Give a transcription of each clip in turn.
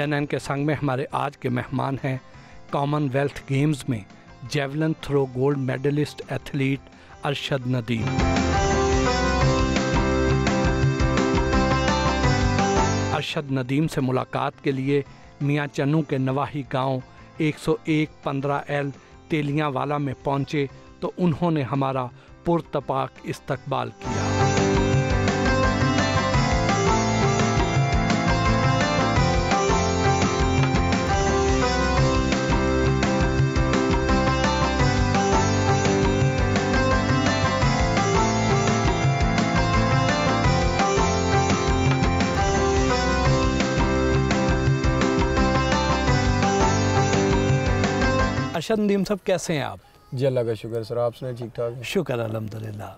CNN के संग में हमारे आज के मेहमान हैं कॉमनवेल्थ गेम्स में javelin throw gold medalist athlete Arshad Nadeem. Arshad Nadeem से मुलाकात के लिए मियाँ चन्नू के नवाही गांव 101-15L तेलियांवाला में पहुंचे तो उन्होंने हमारा पुरतपाक इस्तकबाल किया। अरशद नदीम साहब, कैसे हैं आप? जी अल्लाह का शुक्र सर, आप सुनाए? ठीक ठाक है, शुक्र अल्हम्दुलिल्लाह।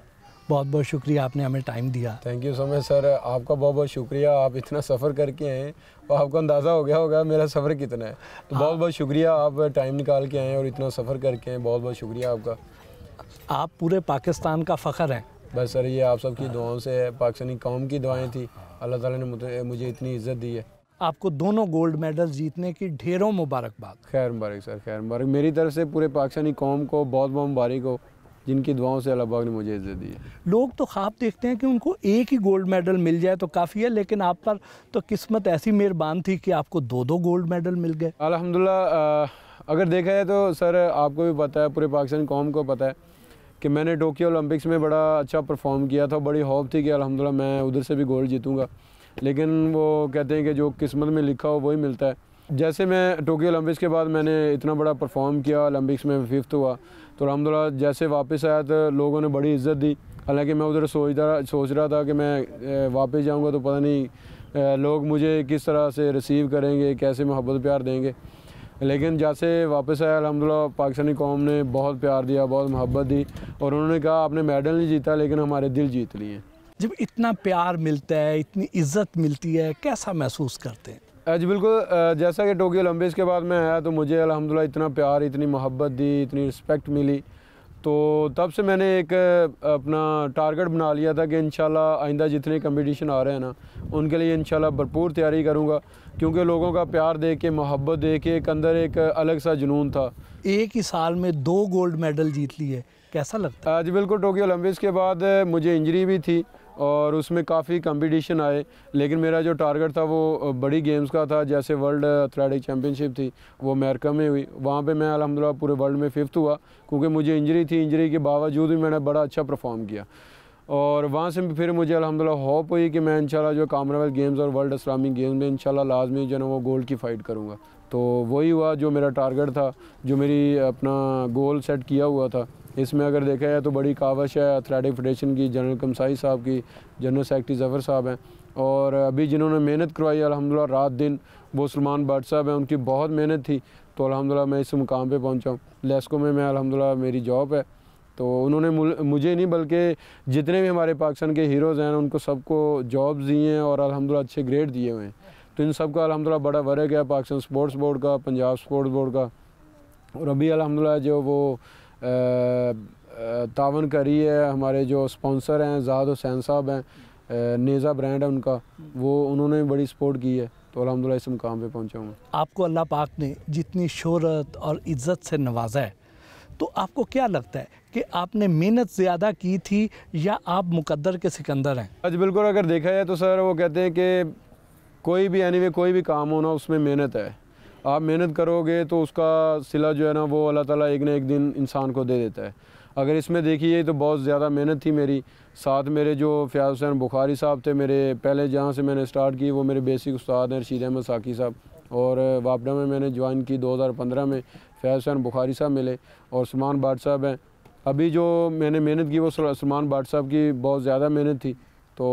बहुत बहुत शुक्रिया, आपने हमें टाइम दिया। Thank you so much sir, आपका बहुत बहुत शुक्रिया। आप इतना सफ़र करके आए और आपको अंदाज़ा हो गया होगा मेरा सफ़र कितना है, तो बहुत बहुत शुक्रिया। आप टाइम निकाल के आए और इतना सफ़र करके आए, बहुत बहुत शुक्रिया आपका। आप पूरे पाकिस्तान का फ़ख्र हैं। बस सर, ये आप सबकी दुआओं से है, पाकिस्तानी कौम की दुआएँ थी, अल्लाह ताला ने मुझे इतनी इज़्ज़त दी है। आपको दोनों गोल्ड मेडल जीतने की ढेरों मुबारकबाद। खैर मुबारक सर, खैर मुबारक। मेरी तरफ से पूरे पाकिस्तानी कौम को बहुत बहुत मुबारक हो, जिनकी दुआओं से अल्लाह पाक ने मुझे इज़्ज़त दी है। लोग तो ख्वाब देखते हैं कि उनको एक ही गोल्ड मेडल मिल जाए तो काफ़ी है, लेकिन आप पर तो किस्मत ऐसी मेहरबान थी कि आपको दो गोल्ड मेडल मिल गए। अल्हम्दुलिल्लाह। अगर देखा जाए तो सर, आपको भी पता है, पूरे पाकिस्तानी कौम को पता है कि मैंने टोक्यो ओलंपिक्स में बड़ा अच्छा परफॉर्म किया था। बड़ी होप थी कि अल्हम्दुलिल्लाह मैं उधर से भी गोल्ड जीतूँगा, लेकिन वो कहते हैं कि जो किस्मत में लिखा हो वही मिलता है। जैसे मैं टोक्यो ओलंपिक्स के बाद मैंने इतना बड़ा परफॉर्म किया, ओलंपिक्स में 5th हुआ, तो अल्हम्दुलिल्लाह जैसे वापस आया तो लोगों ने बड़ी इज़्ज़त दी। हालांकि मैं उधर सोच रहा था कि मैं वापस जाऊंगा तो पता नहीं लोग मुझे किस तरह से रिसीव करेंगे, कैसे मोहब्बत प्यार देंगे, लेकिन जैसे वापस आया अल्हम्दुलिल्लाह पाकिस्तानी कौम ने बहुत प्यार दिया, बहुत मोहब्बत दी, और उन्होंने कहा आपने मेडल नहीं जीता लेकिन हमारे दिल जीत लिए। जब इतना प्यार मिलता है, इतनी इज़्ज़त मिलती है, कैसा महसूस करते हैं? जी बिल्कुल। जैसा कि टोक्यो ओलंपिक्स के बाद मैं आया तो मुझे अल्हम्दुलिल्लाह इतना प्यार, इतनी मोहब्बत दी, इतनी रिस्पेक्ट मिली, तो तब से मैंने एक अपना टारगेट बना लिया था कि इंशाल्लाह आइंदा जितने कंपटीशन आ रहे हैं ना, उनके लिए इंशाल्लाह भरपूर तैयारी करूँगा, क्योंकि लोगों का प्यार देख के, मोहब्बत देख के एक अंदर एक अलग सा जुनून था। एक ही साल में 2 गोल्ड मेडल जीत लिए, कैसा लगता है? जी बिल्कुल। टोक्यो ओलंपिक्स के बाद मुझे इंजरी भी थी और उसमें काफ़ी कंपटीशन आए, लेकिन मेरा जो टारगेट था वो बड़ी गेम्स का था। जैसे वर्ल्ड एथलेटिक चैम्पियनशिप थी वो अमेरिका में हुई, वहाँ पे मैं अल्हम्दुलिल्लाह पूरे वर्ल्ड में 5th हुआ, क्योंकि मुझे इंजरी थी। इंजरी के बावजूद भी मैंने बड़ा अच्छा परफॉर्म किया, और वहाँ से फिर मुझे अल्हम्दुलिल्लाह होप हुई कि मैं इंशाल्लाह जो कॉमनवेल्थ गेम्स और वर्ल्ड इस्लामिक गेम्स में इंशाल्लाह लाजमी जो है वो गोल्ड की फ़ाइट करूँगा। तो वही हुआ जो मेरा टारगेट था, जो मेरी अपना गोल सेट किया हुआ था। इसमें अगर देखा जाए तो बड़ी कावश है एथलेटिक फेडरेशन की, जनरल कमसाई साहब की, जनरल सेक्रेटरी ज़फ़र साहब हैं, और अभी जिन्होंने मेहनत करवाई अल्हम्दुलिल्लाह रात दिन, वो सलमान भट्ट साहब हैं। उनकी बहुत मेहनत थी, तो अल्हम्दुलिल्लाह मैं इस मुकाम पे पहुंचा हूँ। लेस्को में मैं अल्हम्दुलिल्लाह मेरी जॉब है, तो उन्होंने मुझे नहीं बल्कि जितने भी हमारे पाकिस्तान के हीरोज़ हैं उनको सबको जॉब्स दिए हैं और अल्हम्दुलिल्लाह अच्छे ग्रेड दिए हुए हैं। तो इन सब का अल्हम्दुलिल्लाह बड़ा वर्क है पाकिस्तान स्पोर्ट्स बोर्ड का, पंजाब स्पोर्ट्स बोर्ड का, और अभी अल्हम्दुलिल्लाह जो वो तावन करी है, हमारे जो स्पॉन्सर हैं ज़ाद हुसैन साहब हैं, नेज़ा ब्रांड है उनका, वो उन्होंने बड़ी सपोर्ट की है, तो अल्हम्दुलिल्लाह इस मुकाम पे पहुंचा हूँ। आपको अल्लाह पाक ने जितनी शोहरत और इज़्ज़त से नवाजा है, तो आपको क्या लगता है कि आपने मेहनत ज़्यादा की थी या आप मुकद्दर के सिकंदर हैं? आज बिल्कुल अगर देखा जाए तो सर, वो कहते हैं कि कोई भी एनीवे कोई भी काम हो ना, उसमें मेहनत है। आप मेहनत करोगे तो उसका सिला जो है ना वो अल्लाह ताला एक न एक दिन इंसान को दे देता है। अगर इसमें देखिए तो बहुत ज़्यादा मेहनत थी मेरी। साथ मेरे जो फ़याज़ हुसैन बुखारी साहब थे, मेरे पहले जहाँ से मैंने स्टार्ट की वो मेरे बेसिक उस्ताद हैं रशीद अहमद साकी साहब, और वापडा में मैंने ज्वाइन की 2015 में। फ़याज़ हुसैन बुखारी साहब मिले और सलमान भट्ट साहब हैं। अभी जो मैंने मेहनत की वो सलमान भट्ट साहब की बहुत ज़्यादा मेहनत थी। तो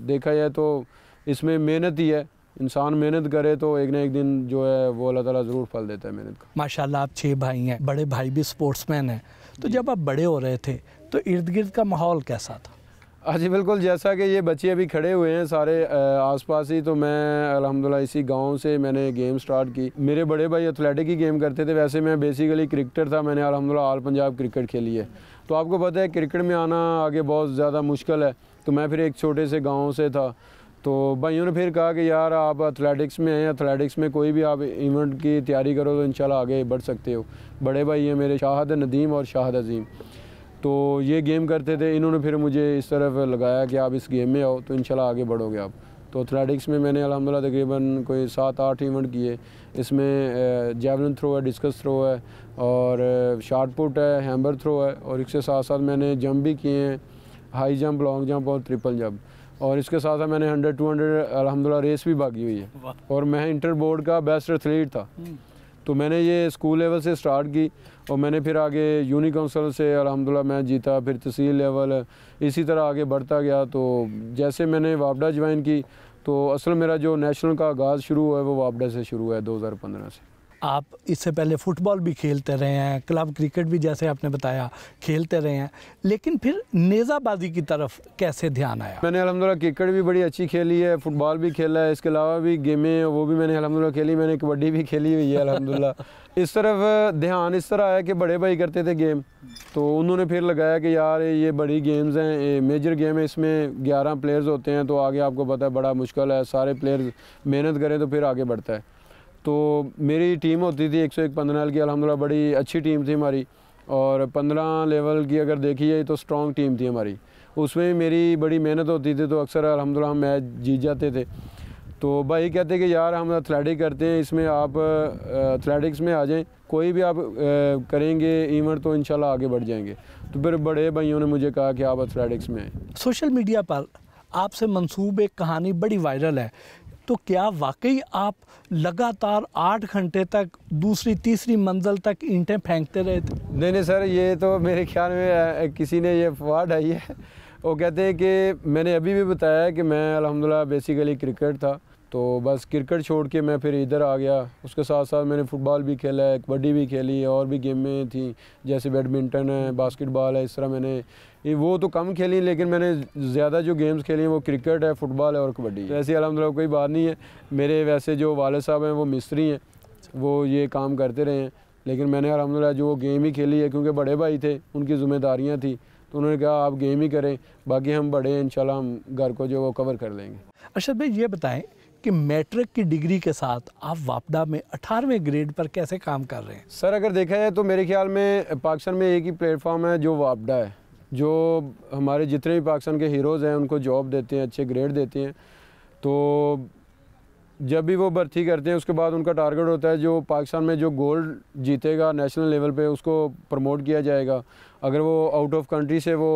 देखा जाए तो इसमें मेहनत ही है, इंसान मेहनत करे तो एक ना एक दिन जो है वो अल्लाह ताला ज़रूर फल देता है मेहनत का। माशाल्लाह, आप 6 भाई हैं, बड़े भाई भी स्पोर्ट्समैन हैं, तो जब आप बड़े हो रहे थे तो इर्द गिर्द का माहौल कैसा था? जी बिल्कुल, जैसा कि ये बच्चे अभी खड़े हुए हैं सारे आसपास ही, तो मैं अल्हम्दुलिल्लाह इसी गांव से मैंने गेम स्टार्ट की। मेरे बड़े भाई एथलेटिक ही गेम करते थे, वैसे मैं बेसिकली क्रिकेटर था। मैंने अल्हम्दुलिल्लाह ऑल पंजाब क्रिकेट खेली है। तो आपको पता है क्रिकेट में आना आगे बहुत ज़्यादा मुश्किल है, तो मैं फिर एक छोटे से गाँव से था, तो भाइयों ने फिर कहा कि यार आप एथलेटिक्स में हैं, एथलेटिक्स में कोई भी आप इवेंट की तैयारी करो तो इंशाल्लाह आगे बढ़ सकते हो। बड़े भाई हैं मेरे शाहिद नदीम और शाहिद अजीम, तो ये गेम करते थे, इन्होंने फिर मुझे इस तरफ लगाया कि आप इस गेम में आओ तो इंशाल्लाह आगे बढ़ोगे आप। तो एथलेटिक्स में मैंने अल्हम्दुलिल्लाह तकरीबन कोई 7-8 इवेंट किए। इसमें जेवलिन थ्रो है, डिस्कस थ्रो है और शॉट पुट है, हैमर थ्रो है, और इसके साथ साथ मैंने जंप भी किए हैं, हाई जंप, लॉन्ग जंप और ट्रिपल जंप। और इसके साथ साथ मैंने 100-200 अल्हम्दुलिल्लाह रेस भी भागी हुई है और मैं इंटर बोर्ड का बेस्ट एथलीट था। तो मैंने ये स्कूल लेवल से स्टार्ट की और मैंने फिर आगे यूनी काउंसिल से अल्हम्दुलिल्लाह मैं जीता, फिर तहसील लेवल, इसी तरह आगे बढ़ता गया। तो जैसे मैंने वापडा ज्वाइन की तो असल मेरा जो नेशनल का आगाज़ शुरू हुआ है वो वापडा से शुरू हुआ है 2015 से। आप इससे पहले फुटबॉल भी खेलते रहे हैं, क्लब क्रिकेट भी जैसे आपने बताया खेलते रहे हैं, लेकिन फिर नेज़ाबाजी की तरफ कैसे ध्यान आया? मैंने अल्हम्दुलिल्लाह क्रिकेट भी बड़ी अच्छी खेली है, फुटबॉल भी खेला है, इसके अलावा भी गेमें वो भी मैंने अल्हम्दुलिल्लाह खेली, मैंने कबड्डी भी खेली हुई है अल्हम्दुलिल्लाह। इस तरफ ध्यान इस तरह आया कि बड़े भाई करते थे गेम, तो उन्होंने फिर लगाया कि यार ये बड़ी गेम्स हैं, ये मेजर गेम है, इसमें 11 प्लेयर्स होते हैं, तो आगे आपको पता है बड़ा मुश्किल है, सारे प्लेयर्स मेहनत करें तो फिर आगे बढ़ता है। तो मेरी टीम होती थी 101-15 की, अल्हम्दुलिल्लाह बड़ी अच्छी टीम थी हमारी, और 15 लेवल की अगर देखी जाए तो स्ट्रॉन्ग टीम थी हमारी। उसमें मेरी बड़ी मेहनत होती थी, तो अक्सर अल्हम्दुलिल्लाह हम मैच जीत जाते थे। तो भाई कहते कि यार हम एथलेटिक करते हैं, इसमें आप एथलेटिक्स में आ जाएं, कोई भी आप करेंगे इवेंट तो इंशाल्लाह आगे बढ़ जाएंगे। तो फिर बड़े भाइयों ने मुझे कहा कि आप एथलेटिक्स में आएँ। सोशल मीडिया पर आपसे मंसूब एक कहानी बड़ी वायरल है, तो क्या वाकई आप लगातार 8 घंटे तक दूसरी तीसरी मंजिल तक ईंटें फेंकते रहे थे? नहीं सर, ये तो मेरे ख्याल में किसी ने ये अफवाह आई है। वो कहते हैं कि मैंने अभी भी बताया कि मैं अल्हम्दुलिल्लाह बेसिकली क्रिकेट था, तो बस क्रिकेट छोड़ के मैं फिर इधर आ गया। उसके साथ साथ मैंने फ़ुटबॉल भी खेला है, कबड्डी भी खेली, और भी गेमें थी जैसे बैडमिंटन है, बास्केटबॉल है, इस तरह मैंने वो तो कम खेली, लेकिन मैंने ज़्यादा जो गेम्स खेली हैं वो क्रिकेट है, फुटबॉल है और कबड्डी है। ऐसी अल्हम्दुलिल्लाह कोई बात नहीं है। मेरे वैसे जो वालिद साहब हैं वो मिस्त्री हैं, वो ये काम करते रहे हैं, लेकिन मैंने अल्हम्दुलिल्लाह जो गेम ही खेली है, क्योंकि बड़े भाई थे, उनकी ज़िम्मेदारियाँ थी, तो उन्होंने कहा आप गेम ही करें, बाकी हम बड़े हैं, इंशाल्लाह हम घर को जो वो कवर कर लेंगे। अरशद भाई ये बताएं कि मैट्रिक की डिग्री के साथ आप वापडा में 18वें ग्रेड पर कैसे काम कर रहे हैं? सर अगर देखा जाए तो मेरे ख्याल में पाकिस्तान में एक ही प्लेटफॉर्म है जो वापडा है, जो हमारे जितने भी पाकिस्तान के हीरोज़ हैं उनको जॉब देते हैं, अच्छे ग्रेड देते हैं। तो जब भी वो भर्ती करते हैं उसके बाद उनका टारगेट होता है जो पाकिस्तान में जो गोल्ड जीतेगा नेशनल लेवल पे उसको प्रमोट किया जाएगा। अगर वो आउट ऑफ कंट्री से वो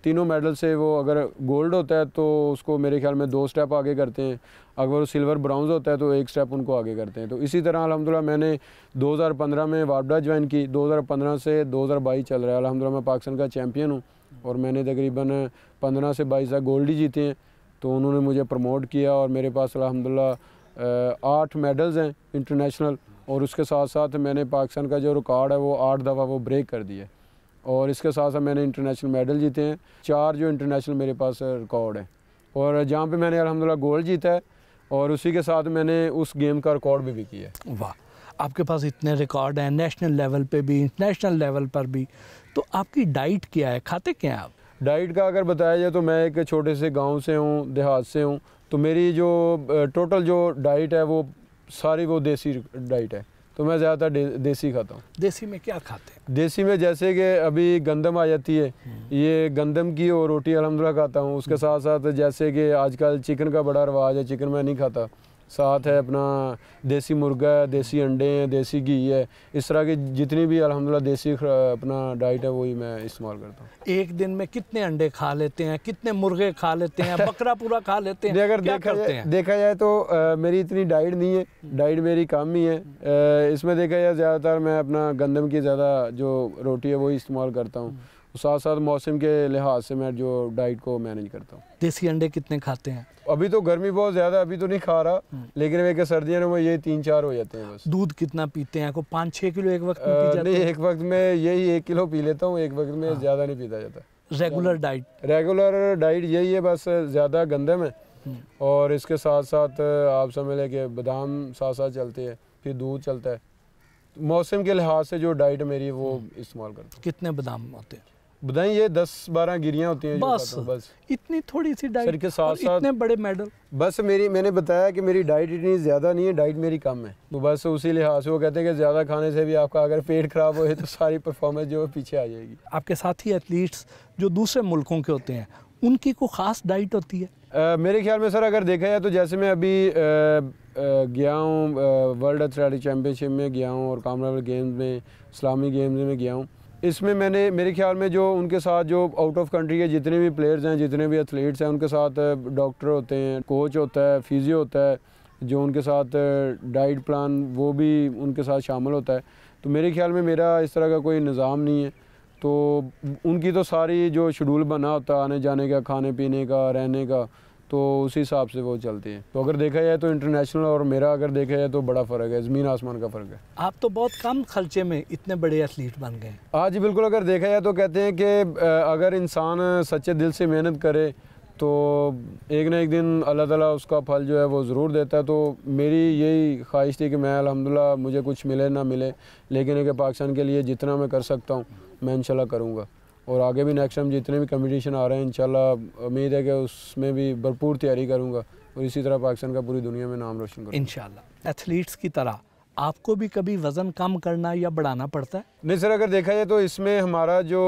तीनों मेडल से वो अगर गोल्ड होता है तो उसको मेरे ख्याल में 2 स्टेप आगे करते हैं, अगर वो सिल्वर ब्राउन्ज होता है तो 1 स्टेप उनको आगे करते हैं। तो इसी तरह अल्हम्दुलिल्लाह मैंने 2015 में वापडा ज्वाइन की, 2015 से 2022 चल रहा है, अल्हम्दुलिल्लाह मैं पाकिस्तान का चैम्पियन हूँ और मैंने तकरीबन 15 से 22 तक गोल्ड ही जीते हैं। तो उन्होंने मुझे प्रमोट किया और मेरे पास अल्हम्दुलिल्लाह 8 मेडल्स हैं इंटरनेशनल, और उसके साथ साथ मैंने पाकिस्तान का जो रिकॉर्ड है वो 8 दफ़ा वो ब्रेक कर दिया, और इसके साथ साथ मैंने इंटरनेशनल मेडल जीते हैं, 4 जो इंटरनेशनल मेरे पास रिकॉर्ड है, और जहाँ पे मैंने अल्हम्दुलिल्लाह गोल्ड जीता है, और उसी के साथ मैंने उस गेम का रिकॉर्ड भी किया है। वाह, आपके पास इतने रिकॉर्ड हैं नेशनल लेवल पे भी, इंटरनेशनल लेवल पर भी, तो आपकी डाइट क्या है, खाते क्या हैं आप? डाइट का अगर बताया जाए तो मैं एक छोटे से गांव से हूँ, देहात से हूँ, तो मेरी जो टोटल जो डाइट है वो सारी वो देसी डाइट है, तो मैं ज़्यादातर देसी खाता हूँ। देसी में क्या खाते हैं? देसी में जैसे कि अभी गंदम आ जाती है, ये गंदम की और रोटी अल्हम्दुलिल्लाह खाता हूँ। उसके साथ साथ जैसे कि आजकल चिकन का बड़ा रवाज है, चिकन मैं नहीं खाता, साथ है अपना देसी मुर्गा है, देसी अंडे हैं, देसी घी है, इस तरह की जितनी भी अल्हम्दुलिल्लाह देसी अपना डाइट है वही मैं इस्तेमाल करता हूँ। एक दिन में कितने अंडे खा लेते हैं, कितने मुर्गे खा लेते हैं, बकरा पूरा खा लेते हैं? अगर देखा जाए तो मेरी इतनी डाइट नहीं है, डाइट मेरी कम ही है। इसमें देखा जाए ज़्यादातर मैं अपना गंदम की ज़्यादा जो रोटी है वही इस्तेमाल करता हूँ, साथ साथ मौसम के लिहाज से मैं जो डाइट को मैनेज करता हूँ। देसी अंडे कितने खाते हैं? अभी तो गर्मी बहुत ज़्यादा, अभी तो नहीं खा रहा, लेकिन वे सर्दियों में ये 3-4 हो जाते हैं बस। दूध कितना पीते हैं? को 5-6 किलो एक वक्त में पी जाते नहीं, एक वक्त में यही 1 किलो पी लेता हूँ, एक वक्त में ज़्यादा नहीं पीता जाता। रेगुलर डाइट यही है, बस ज़्यादा गंदम है, और इसके साथ साथ आप समझ लें कि बादाम साथ साथ चलते हैं, फिर दूध चलता है। मौसम के लिहाज से जो डाइट मेरी वो इस्तेमाल करता हूँ। कितने बादाम होते हैं? बताएं ये 10-12 गिरियाँ होती हैं बस इतनी थोड़ी सी डाइट सर के साथ साथ इतने बड़े मेडल। बस मैंने बताया कि मेरी डाइट इतनी ज़्यादा नहीं है, डाइट मेरी कम है, तो बस उसी लिहाज से वो कहते हैं कि ज़्यादा खाने से भी आपका अगर पेट ख़राब हो तो सारी परफॉर्मेंस जो है पीछे आ जाएगी। आपके साथी एथलीट्स जो दूसरे मुल्कों के होते हैं उनकी कोई ख़ास डाइट होती है? मेरे ख्याल में सर अगर देखा जाए तो जैसे मैं अभी गया हूँ वर्ल्ड एथलेटिक चैम्पियनशिप में गया हूँ और कॉमनवेल्थ गेम्स में, इस्लामी गेम्स में गया हूँ। इसमें मैंने मेरे ख्याल में जो उनके साथ जो आउट ऑफ कंट्री के जितने भी प्लेयर्स हैं, जितने भी एथलीट्स हैं, उनके साथ डॉक्टर होते हैं, कोच होता है, फिजियो होता है, जो उनके साथ डाइट प्लान वो भी उनके साथ शामिल होता है। तो मेरे ख्याल में मेरा इस तरह का कोई निज़ाम नहीं है, तो उनकी तो सारी जो शेड्यूल बना होता है आने जाने का, खाने पीने का, रहने का, तो उसी हिसाब से वो चलते हैं। तो अगर देखा जाए तो इंटरनेशनल और मेरा अगर देखा जाए तो बड़ा फ़र्क है, ज़मीन आसमान का फ़र्क है। आप तो बहुत कम खर्चे में इतने बड़े एथलीट बन गए। हाँ जी बिल्कुल, अगर देखा जाए तो कहते हैं कि अगर इंसान सच्चे दिल से मेहनत करे तो एक ना एक दिन अल्लाह ताला उसका फल जो है वो ज़रूर देता है। तो मेरी यही ख्वाहिश थी कि मैं अल्हम्दुलिल्लाह मुझे कुछ मिले ना मिले, लेकिन एक पाकिस्तान के लिए जितना मैं कर सकता हूँ मैं इंशाल्लाह करूँगा, और आगे भी नेक्स्ट टाइम जितने भी कंपटीशन आ रहे हैं इंशाल्लाह उम्मीद है कि उसमें भी भरपूर तैयारी करूँगा और इसी तरह पाकिस्तान का पूरी दुनिया में नाम रोशन करूँगा इंशाल्लाह। एथलीट्स की तरह आपको भी कभी वज़न कम करना या बढ़ाना पड़ता है? नहीं सर, अगर देखा जाए तो इसमें हमारा जो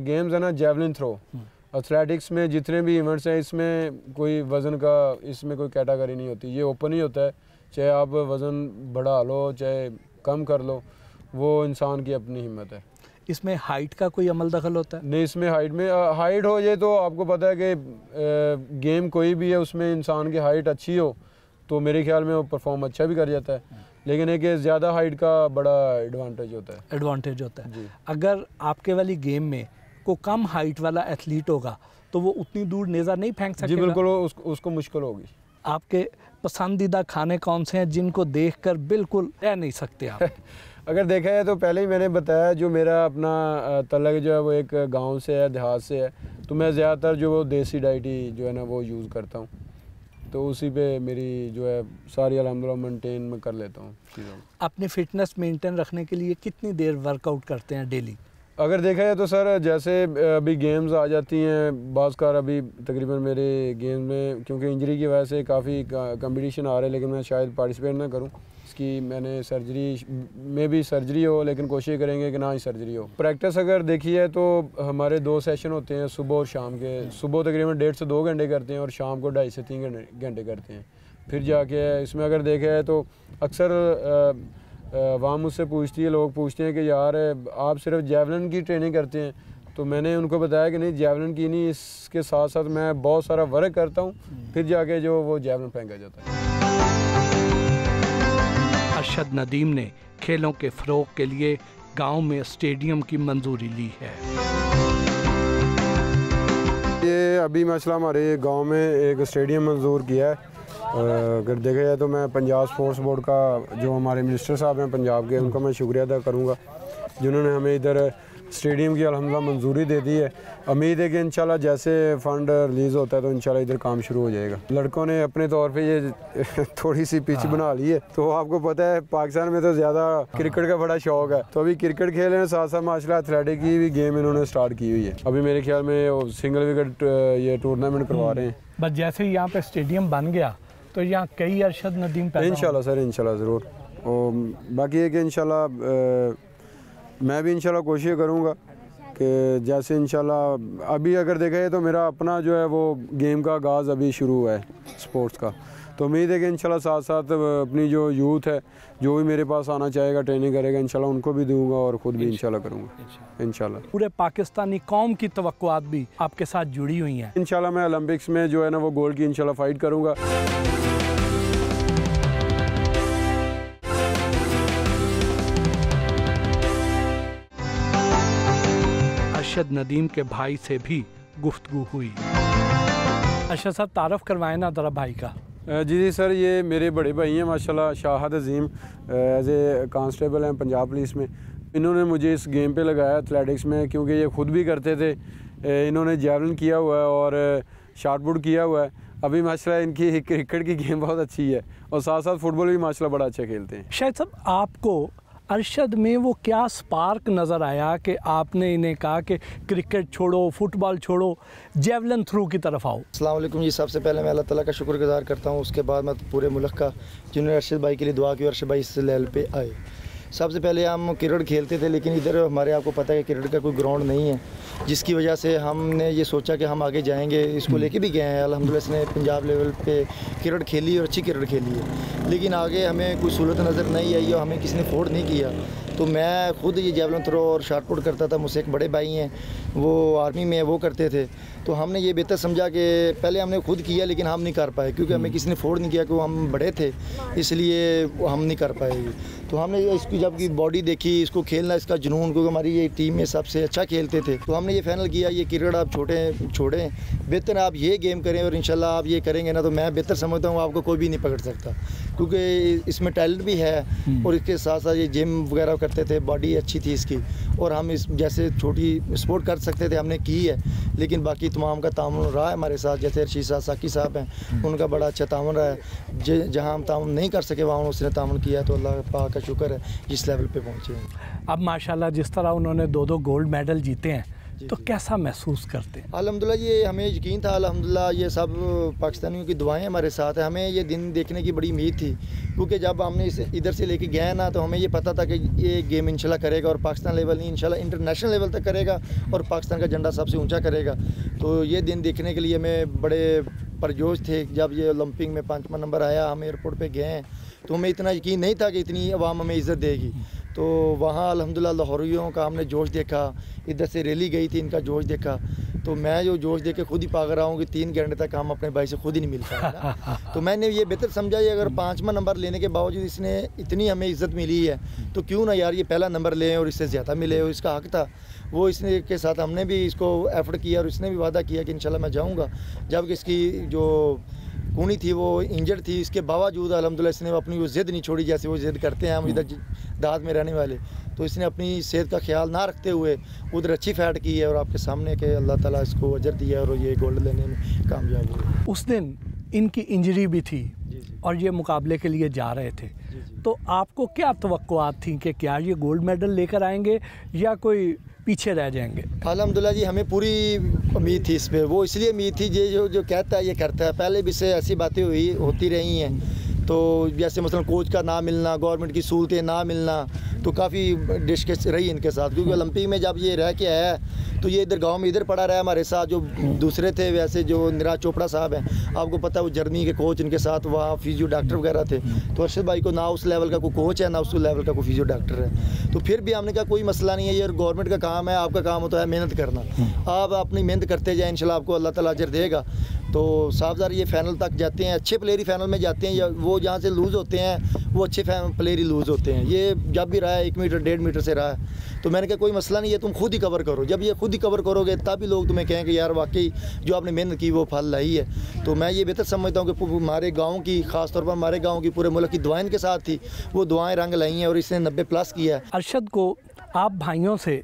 गेम्स है ना, जेवलिन थ्रो, एथलेटिक्स में जितने भी इवेंट्स हैं इसमें कोई वज़न का इसमें कोई कैटेगरी नहीं होती, ये ओपन ही होता है। चाहे आप वज़न बढ़ा लो चाहे कम कर लो, वो इंसान की अपनी हिम्मत है। इसमें हाइट का कोई अमल दखल होता है? नहीं, इसमें हाइट हो जाए तो आपको पता है कि गेम कोई भी है उसमें इंसान की हाइट अच्छी हो तो मेरे ख्याल में वो परफॉर्म अच्छा भी कर जाता है, लेकिन एक ज़्यादा हाइट का बड़ा एडवांटेज होता है। अगर आपके वाली गेम में को कम हाइट वाला एथलीट होगा तो वो उतनी दूर नेज़ा नहीं फेंक सकेगा? जी बिल्कुल, उसको मुश्किल होगी। आपके पसंदीदा खाने कौन से हैं जिनको देखकर बिल्कुल रह नहीं सकते आप? अगर देखा जाए तो पहले ही मैंने बताया जो मेरा अपना तलक जो है वो एक गांव से है, देहात से है, तो मैं ज़्यादातर जो वो देसी डाइट ही जो है ना वो यूज़ करता हूँ, तो उसी पे मेरी जो है सारी अल्हम्दुलिल्लाह मेंटेन में कर लेता हूँ चीज़ों। अपनी फ़िटनेस मेंटेन रखने के लिए कितनी देर वर्कआउट करते हैं डेली? अगर देखा जाए तो सर जैसे अभी गेम्स आ जाती हैं बाज़कार, अभी तकरीबन मेरे गेम में क्योंकि इंजरी की वजह से काफ़ी कंपटीशन आ रहे हैं, लेकिन मैं शायद पार्टिसिपेट ना करूं, इसकी मैंने सर्जरी में भी सर्जरी हो, लेकिन कोशिश करेंगे कि ना ही सर्जरी हो। प्रैक्टिस अगर देखी है तो हमारे 2 सेशन होते हैं, सुबह और शाम के। सुबह तकरीबन 1.5 से 2 घंटे करते हैं और शाम को 2.5 से 3 घंटे करते हैं। फिर जाके इसमें अगर देखा जाए तो अक्सर वहाँ मुझसे पूछती है, लोग पूछते हैं कि यार आप सिर्फ जेवलिन की ट्रेनिंग करते हैं, तो मैंने उनको बताया कि नहीं, जेवलिन की नहीं, इसके साथ साथ मैं बहुत सारा वर्क करता हूँ, फिर जाके जो वो जेवलिन फेंका जाता है। अरशद नदीम ने खेलों के फ़रोग़ के लिए गांव में स्टेडियम की मंजूरी ली है। ये अभी माशाल्लाह हमारे गांव में एक स्टेडियम मंजूर किया है। अगर देखा जाए तो मैं पंजाब स्पोर्ट्स बोर्ड का जो हमारे मिनिस्टर साहब हैं पंजाब के, उनका मैं शुक्रिया अदा करूंगा जिन्होंने हमें इधर स्टेडियम की अल्हम्दुलिल्लाह मंजूरी दे दी है। उम्मीद है कि इंशाल्लाह जैसे फ़ंड रिलीज़ होता है तो इंशाल्लाह इधर काम शुरू हो जाएगा। लड़कों ने अपने तौर पे ये थोड़ी सी पिच बना ली है, तो आपको पता है पाकिस्तान में तो ज़्यादा क्रिकेट का बड़ा शौक है, तो अभी क्रिकेट खेल रहे हैं, साथ साथ माशाल्लाह एथलेटिक की भी गेम इन्होंने स्टार्ट की हुई है। अभी मेरे ख्याल में सिंगल विकेट ये टूर्नामेंट करवा रहे हैं। बस जैसे ही यहाँ पे स्टेडियम बन गया तो यहाँ कई अरशद नदीम पैदा इंशाल्लाह सर, इंशाल्लाह ज़रूर। और बाकी है कि इंशाल्लाह मैं भी इंशाल्लाह कोशिश करूँगा कि जैसे इंशाल्लाह अभी अगर देखा जाए तो मेरा अपना जो है वो गेम का आगाज़ अभी शुरू हुआ है स्पोर्ट्स का, तो उम्मीद है कि इंशाल्लाह साथ साथ अपनी जो यूथ है जो भी मेरे पास आना चाहेगा, ट्रेनिंग करेगा, इंशाल्लाह उनको भी दूंगा और ख़ुद भी इंशाल्लाह करूँगा इंशाल्लाह। पूरे पाकिस्तानी कौम की तवक्कुआत भी आपके साथ जुड़ी हुई हैं। इंशाल्लाह मैं ओलंपिक्स में जो है ना वो गोल्ड की इंशाल्लाह फ़ाइट करूँगा। अरशद नदीम के भाई से भी गुफ्तगू हुई। अरशद साहब तारफ़ करवाएं ना ज़रा भाई का। जी सर, ये मेरे बड़े भाई हैं माशाल्लाह, शाहद अजीम एज ए कांस्टेबल हैं पंजाब पुलिस में। इन्होंने मुझे इस गेम पे लगाया एथलेटिक्स में, क्योंकि ये ख़ुद भी करते थे। इन्होंने जेवलिन किया हुआ है और शॉट पुट किया हुआ है। अभी माशाल्लाह इनकी क्रिकेट की गेम बहुत अच्छी है और साथ साथ फुटबॉल भी माशाल्लाह बड़ा अच्छा खेलते हैं। शायद साहब आपको अरशद में वो क्या स्पार्क नज़र आया कि आपने इन्हें कहा कि क्रिकेट छोड़ो, फुटबॉल छोड़ो, जेवलिन थ्रो की तरफ आओ? अस्सलाम वालेकुम जी। सबसे पहले मैं अल्लाह ताला का शुक्रगुज़ार करता हूँ, उसके बाद मैं पूरे मुल्क का, जिन्होंने अरशद भाई के लिए दुआ की, अरशद भाई इस लेवल पे आए। सबसे पहले हम क्रिकेट खेलते थे, लेकिन इधर हमारे, आपको पता है कि क्रिकेट का कोई ग्राउंड नहीं है, जिसकी वजह से हमने ये सोचा कि हम आगे जाएंगे। इसको लेके भी गए हैं, अल्हम्दुलिल्लाह इसने पंजाब लेवल पे क्रिकेट खेली और अच्छी क्रिकेट खेली है, लेकिन आगे हमें कोई सहूलत नज़र नहीं आई और हमें किसी ने अफोर्ड नहीं किया। तो मैं खुद ये जेवलिन थ्रो और शॉट पुट करता था। मुझसे एक बड़े भाई हैं, वो आर्मी में वो करते थे, तो हमने ये बेहतर समझा कि पहले हमने खुद किया, लेकिन हम नहीं कर पाए क्योंकि हमें किसी ने अफोर्ड नहीं किया, कि हम बड़े थे, इसलिए हम नहीं कर पाए। तो हमने इसकी जब की बॉडी देखी, इसको खेलना, इसका जुनून, क्योंकि हमारी ये टीम में सबसे अच्छा खेलते थे, तो हमने ये फाइनल किया ये क्रिकेट आप छोड़ें, बेहतर आप ये गेम करें और इंशाल्लाह आप ये करेंगे ना, तो मैं बेहतर समझता हूँ आपको कोई भी नहीं पकड़ सकता, क्योंकि इसमें टैलेंट भी है और इसके साथ साथ ये जिम वगैरह करते थे, बॉडी अच्छी थी इसकी, और हम इस जैसे छोटी स्पोर्ट कर सकते थे हमने की है। लेकिन बाकी तमाम का तामुन रहा है हमारे साथ, जैसे रशीद साहब, साकी साहब हैं, उनका बड़ा अच्छा तामुन रहा है। जहाँ हम तामुन नहीं कर सके वहाँ उसने तामुन किया, तो अल्लाह पाक का शुक्र है इस लेवल पे पहुँचे हैं। अब माशाल्लाह जिस तरह उन्होंने 2 गोल्ड मेडल जीते हैं, तो कैसा महसूस करते हैं? अल्हम्दुलिल्लाह ये हमें यकीन था, अल्हम्दुलिल्लाह ये सब पाकिस्तानियों की दुआएं हमारे साथ हैं। हमें ये दिन देखने की बड़ी उम्मीद थी, क्योंकि जब हमने इसे इधर से लेके गए ना, तो हमें ये पता था कि ये गेम इंशाल्लाह करेगा और पाकिस्तान लेवल नहीं, इंशाल्लाह इंटरनेशनल लेवल तक करेगा और पाकिस्तान का झंडा सबसे ऊँचा करेगा। तो ये दिन देखने के लिए हमें बड़े परजोश थे। जब ये ओलंपिक में 5वां नंबर आया, हम एयरपोर्ट पे गए, तो हमें इतना यकीन नहीं था कि इतनी अवाम हमें इज़्ज़त देगी। तो वहाँ अल्हम्दुलिल्लाह लाहौरियों का हमने जोश देखा, इधर से रैली गई थी, इनका जोश देखा, तो मैं जो जोश देख के खुद ही पाग रहा हूँ कि 3 घंटे तक हम अपने भाई से खुद ही नहीं मिल पाए। तो मैंने ये बेहतर समझा, ये अगर 5वां नंबर लेने के बावजूद इसने इतनी हमें इज़्ज़त मिली है, तो क्यों ना यार ये पहला नंबर लें और इससे ज़्यादा मिले, और इसका हक़ था। वो इसने के साथ हमने भी इसको एफर्ट किया और इसने भी वादा किया कि इंशाल्लाह मैं जाऊँगा। जबकि इसकी जो कूनी थी वो इंजर्ड थी, इसके बावजूद अल्हम्दुलिल्लाह इसने अपनी वो ज़िद नहीं छोड़ी, जैसे वो ज़िद करते हैं हम इधर दाद में रहने वाले। तो इसने अपनी सेहत का ख्याल ना रखते हुए उधर अच्छी फ़ाइट की है, और आपके सामने के अल्लाह ताला इसको अजर दिया और ये गोल्ड लेने में कामयाब हुए। उस दिन इनकी इंजरी भी थी और ये मुकाबले के लिए जा रहे थे, तो आपको क्या तवक्कुआत थी कि क्या ये गोल्ड मेडल लेकर आएंगे या कोई पीछे रह जाएंगे? अल्हम्दुलिल्लाह जी हमें पूरी उम्मीद थी इस पर। वो इसलिए उम्मीद थी जो कहता है ये करता है। पहले भी से ऐसी बातें होती रही हैं, तो जैसे मसलन कोच का ना मिलना, गवर्नमेंट की सहूलतें ना मिलना, तो काफ़ी डिस्कस रही इनके साथ, क्योंकि ओलंपिक में जब ये रह के आया तो ये इधर गांव में इधर पड़ा रहा हमारे साथ। जो दूसरे थे वैसे जो निराज चोपड़ा साहब हैं, आपको पता है वो जर्मनी के कोच इनके साथ वहाँ फिजियो डॉक्टर वगैरह थे। तो अरशद भाई को ना उस लेवल का कोई कोच है, ना उस लेवल का कोई फिजियो डॉक्टर है। तो फिर भी हमने कहा कोई मसला नहीं है, ये गवर्नमेंट का काम है, आपका काम होता है मेहनत करना, आप अपनी मेहनत करते जाए, इंशाल्लाह आपको अल्लाह ताला अजर देगा। तो साफदार ये फाइनल तक जाते हैं, अच्छे प्लेयर ही फाइनल में जाते हैं, या वो जहाँ से लूज़ होते हैं वो अच्छे प्लेयर ही लूज़ होते हैं। ये जब भी रहा है 1 मीटर 1.5 मीटर से रहा है, तो मैंने कहा कोई मसला नहीं है, तुम खुद ही कवर करो। जब ये खुद ही कवर करोगे तभी लोग तुम्हें कहेंगे यार वाकई जो आपने मेहनत की वो फल लाई है। तो मैं ये बेहतर समझता हूँ कि हमारे गाँव की, ख़ासतौर पर हमारे गाँव की, पूरे मुल्क की दुआएं इनके साथ थी, वो दुआएं रंग लाई हैं और इसने 90+ किया है। अरशद को आप भाइयों से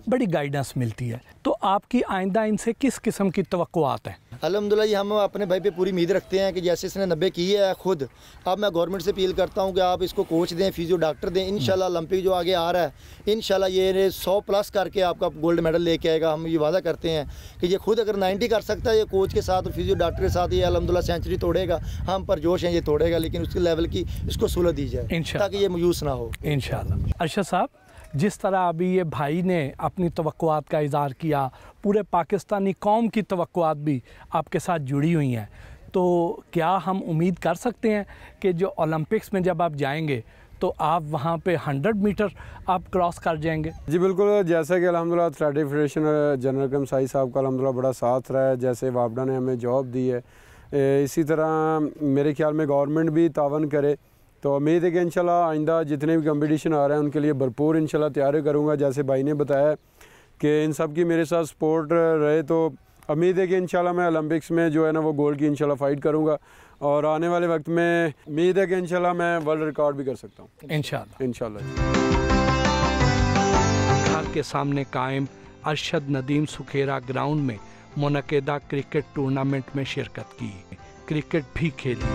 बड़ी गाइडेंस मिलती है, तो आपकी आइंदा इनसे किस किस्म की तवक्कुआत है? अल्हम्दुलिल्लाह हम अपने भाई पे पूरी उम्मीद रखते हैं कि जैसे इसने 90 की है खुद, अब मैं गवर्नमेंट से अपील करता हूं कि आप इसको कोच दें, फिजियो डॉक्टर दें। इंशाल्लाह ओलंपिक जो आगे आ रहा है, इंशाल्लाह ये 100+ करके आपका गोल्ड मेडल लेके आएगा। हम ये वादा करते हैं कि ये खुद अगर 90 कर सकता है, ये कोच के साथ और फिजियो डॉक्टर के साथ, ये अल्हम्दुलिल्लाह सेंचुरी तोड़ेगा। हम पर जोश हैं ये तोड़ेगा, लेकिन उसके लेवल की इसको सहूलत दी जाए ताकि ये मायूस ना हो इंशाल्लाह। अरशद साहब, जिस तरह अभी ये भाई ने अपनी तवक्कुआत का इज़हार किया, पूरे पाकिस्तानी कौम की तवक्कुआत भी आपके साथ जुड़ी हुई हैं, तो क्या हम उम्मीद कर सकते हैं कि जो ओलंपिक्स में जब आप जाएंगे तो आप वहाँ पे 100 मीटर आप क्रॉस कर जाएंगे? जी बिल्कुल, जैसा कि अल्हम्दुलिल्लाह एथलेटिक फेडरेशन जनरल कमसाई साहब का अल्हम्दुलिल्लाह बड़ा साथ रहा है, जैसे वापडा ने हमें जॉब दी है, इसी तरह मेरे ख्याल में गवर्नमेंट भी तावन करे। तो उम्मीद है कि इंशाल्लाह आइंदा जितने भी कंपटीशन आ रहे हैं उनके लिए भरपूर इंशाल्लाह तैयारी करूँगा। जैसे भाई ने बताया कि इन सब की मेरे साथ सपोर्ट रहे, तो उम्मीद है कि इंशाल्लाह मैं ओलंपिक्स में जो है ना वो गोल्ड की इंशाल्लाह फ़ाइट करूँगा, और आने वाले वक्त में उम्मीद है कि इंशाल्लाह मैं वर्ल्ड रिकॉर्ड भी कर सकता हूँ इंशाल्लाह। घर के सामने कायम अरशद नदीम सुखेरा ग्राउंड में मुनक़िदा क्रिकेट टूर्नामेंट में शिरकत की, क्रिकेट भी खेली।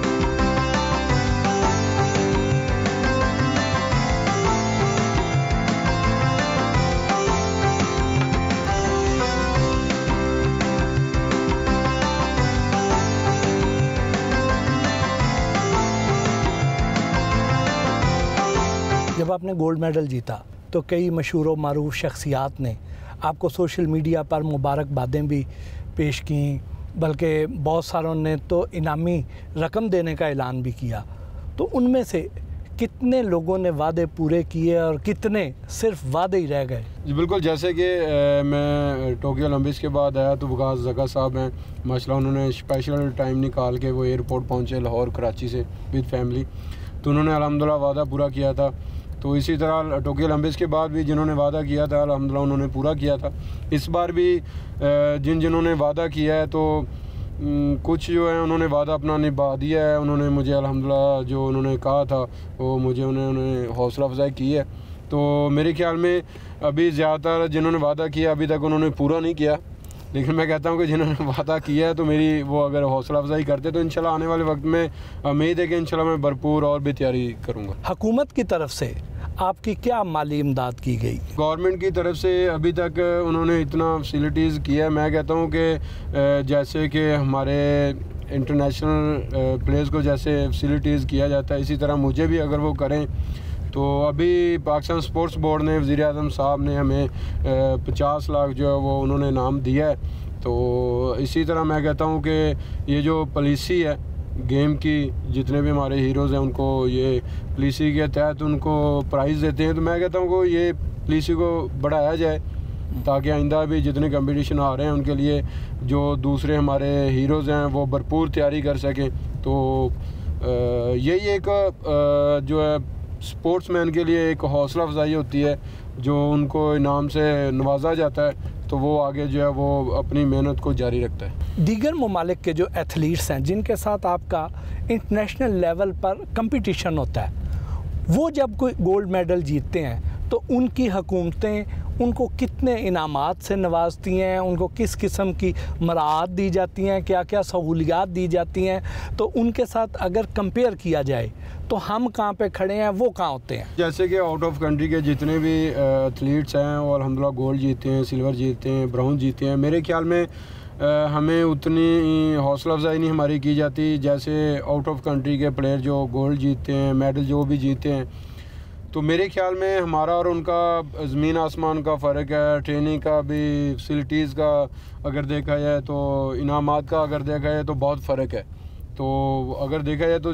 जब आपने गोल्ड मेडल जीता तो कई मशहूर व मारूफ शख्सियात ने आपको सोशल मीडिया पर मुबारकबादें भी पेश की, बल्कि बहुत सारों ने तो इनामी रकम देने का ऐलान भी किया। तो उनमें से कितने लोगों ने वादे पूरे किए और कितने सिर्फ वादे ही रह गए? जी बिल्कुल, जैसे कि मैं टोक्यो ओलंपिक्स के बाद आया तो वकास ज़का साहब हैं माशाल्लाह, उन्होंने स्पेशल टाइम निकाल के वो एयरपोर्ट पहुँचे लाहौर कराची से विद फैमिली, तो उन्होंने अल्हम्दुलिल्लाह वादा पूरा किया था। तो इसी तरह टोक्यो ओलंपिक्स के बाद भी जिन्होंने वादा किया था अल्हम्दुलिल्लाह उन्होंने पूरा किया था। इस बार भी जिन्होंने वादा किया है तो कुछ जो है उन्होंने वादा अपना निभा दिया है। उन्होंने मुझे अल्हम्दुलिल्लाह जो उन्होंने कहा था वो मुझे उन्होंने हौसला अफजाई की है। तो मेरे ख्याल में अभी ज़्यादातर जिन्होंने वादा किया अभी तक उन्होंने पूरा नहीं किया, लेकिन मैं कहता हूँ कि जिन्होंने वादा किया है तो मेरी वो अगर हौसला अफजाई करते तो इंशाल्लाह आने वाले वक्त में उम्मीद है कि इंशाल्लाह मैं भरपूर और भी तैयारी करूँगा। हुकूमत की तरफ से आपकी क्या माली इमदाद की गई? गवर्नमेंट की तरफ से अभी तक उन्होंने इतना फैसिलिटीज़ किया है। मैं कहता हूँ कि जैसे कि हमारे इंटरनेशनल प्लेयर्स को जैसे फैसिलिटीज़ किया जाता है इसी तरह मुझे भी अगर वो करें तो अभी पाकिस्तान स्पोर्ट्स बोर्ड ने वज़ीर आज़म साहब ने हमें 50 लाख जो है वो उन्होंने इनाम दिया है। तो इसी तरह मैं कहता हूँ कि ये जो पॉलिसी है गेम की, जितने भी हमारे हीरोज़ हैं उनको ये पॉलिसी के तहत उनको प्राइज़ देते हैं, तो मैं कहता हूँ कि ये पॉलिसी को बढ़ाया जाए ताकि आइंदा भी जितने कंपटीशन आ रहे हैं उनके लिए जो दूसरे हमारे हीरोज़ हैं वो भरपूर तैयारी कर सकें। तो यही एक जो है स्पोर्ट्समैन के लिए एक हौसला अफजाई होती है, जो उनको इनाम से नवाजा जाता है तो वो आगे जो है वो अपनी मेहनत को जारी रखता है। दीगर ममालिक के जो एथलीट्स हैं जिनके साथ आपका इंटरनेशनल लेवल पर कंपटीशन होता है, वो जब कोई गोल्ड मेडल जीतते हैं तो उनकी हुकूमतें उनको कितने इनामात से नवाजती हैं, उनको किस किस्म की मराहत दी जाती हैं, क्या क्या सहूलियात दी जाती हैं, तो उनके साथ अगर कंपेयर किया जाए तो हम कहाँ पे खड़े हैं, वो कहाँ होते हैं? जैसे कि आउट ऑफ कंट्री के जितने भी एथलीट्स हैं वो अल्हम्दुलिल्लाह गोल्ड जीते हैं, सिल्वर जीते हैं, ब्राउन जीते हैं। मेरे ख्याल में हमें उतनी हौसला अफजाई नहीं हमारी की जाती जैसे आउट ऑफ कंट्री के प्लेयर जो गोल्ड जीतते हैं, मेडल जो भी जीते हैं। तो मेरे ख्याल में हमारा और उनका ज़मीन आसमान का फ़र्क है। ट्रेनिंग का भी, फैसिलिटीज़ का अगर देखा जाए तो, इनामात का अगर देखा जाए तो बहुत फ़र्क है। तो अगर देखा जाए तो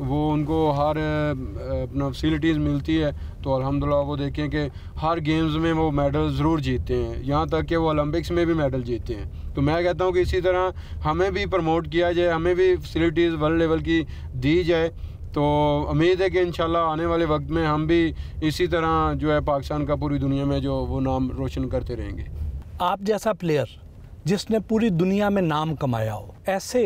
वो उनको हर अपना फैसिलिटीज़ मिलती है तो अल्हम्दुलिल्लाह वो देखें कि हर गेम्स में वो मेडल ज़रूर जीतते हैं, यहाँ तक कि वो ओलंपिक्स में भी मेडल जीतते हैं। तो मैं कहता हूँ कि इसी तरह हमें भी प्रमोट किया जाए, हमें भी फैसिलिटीज़ वर्ल्ड लेवल की दी जाए। तो उम्मीद है कि इंशाल्लाह आने वाले वक्त में हम भी इसी तरह जो है पाकिस्तान का पूरी दुनिया में जो वो नाम रोशन करते रहेंगे। आप जैसा प्लेयर जिसने पूरी दुनिया में नाम कमाया हो, ऐसे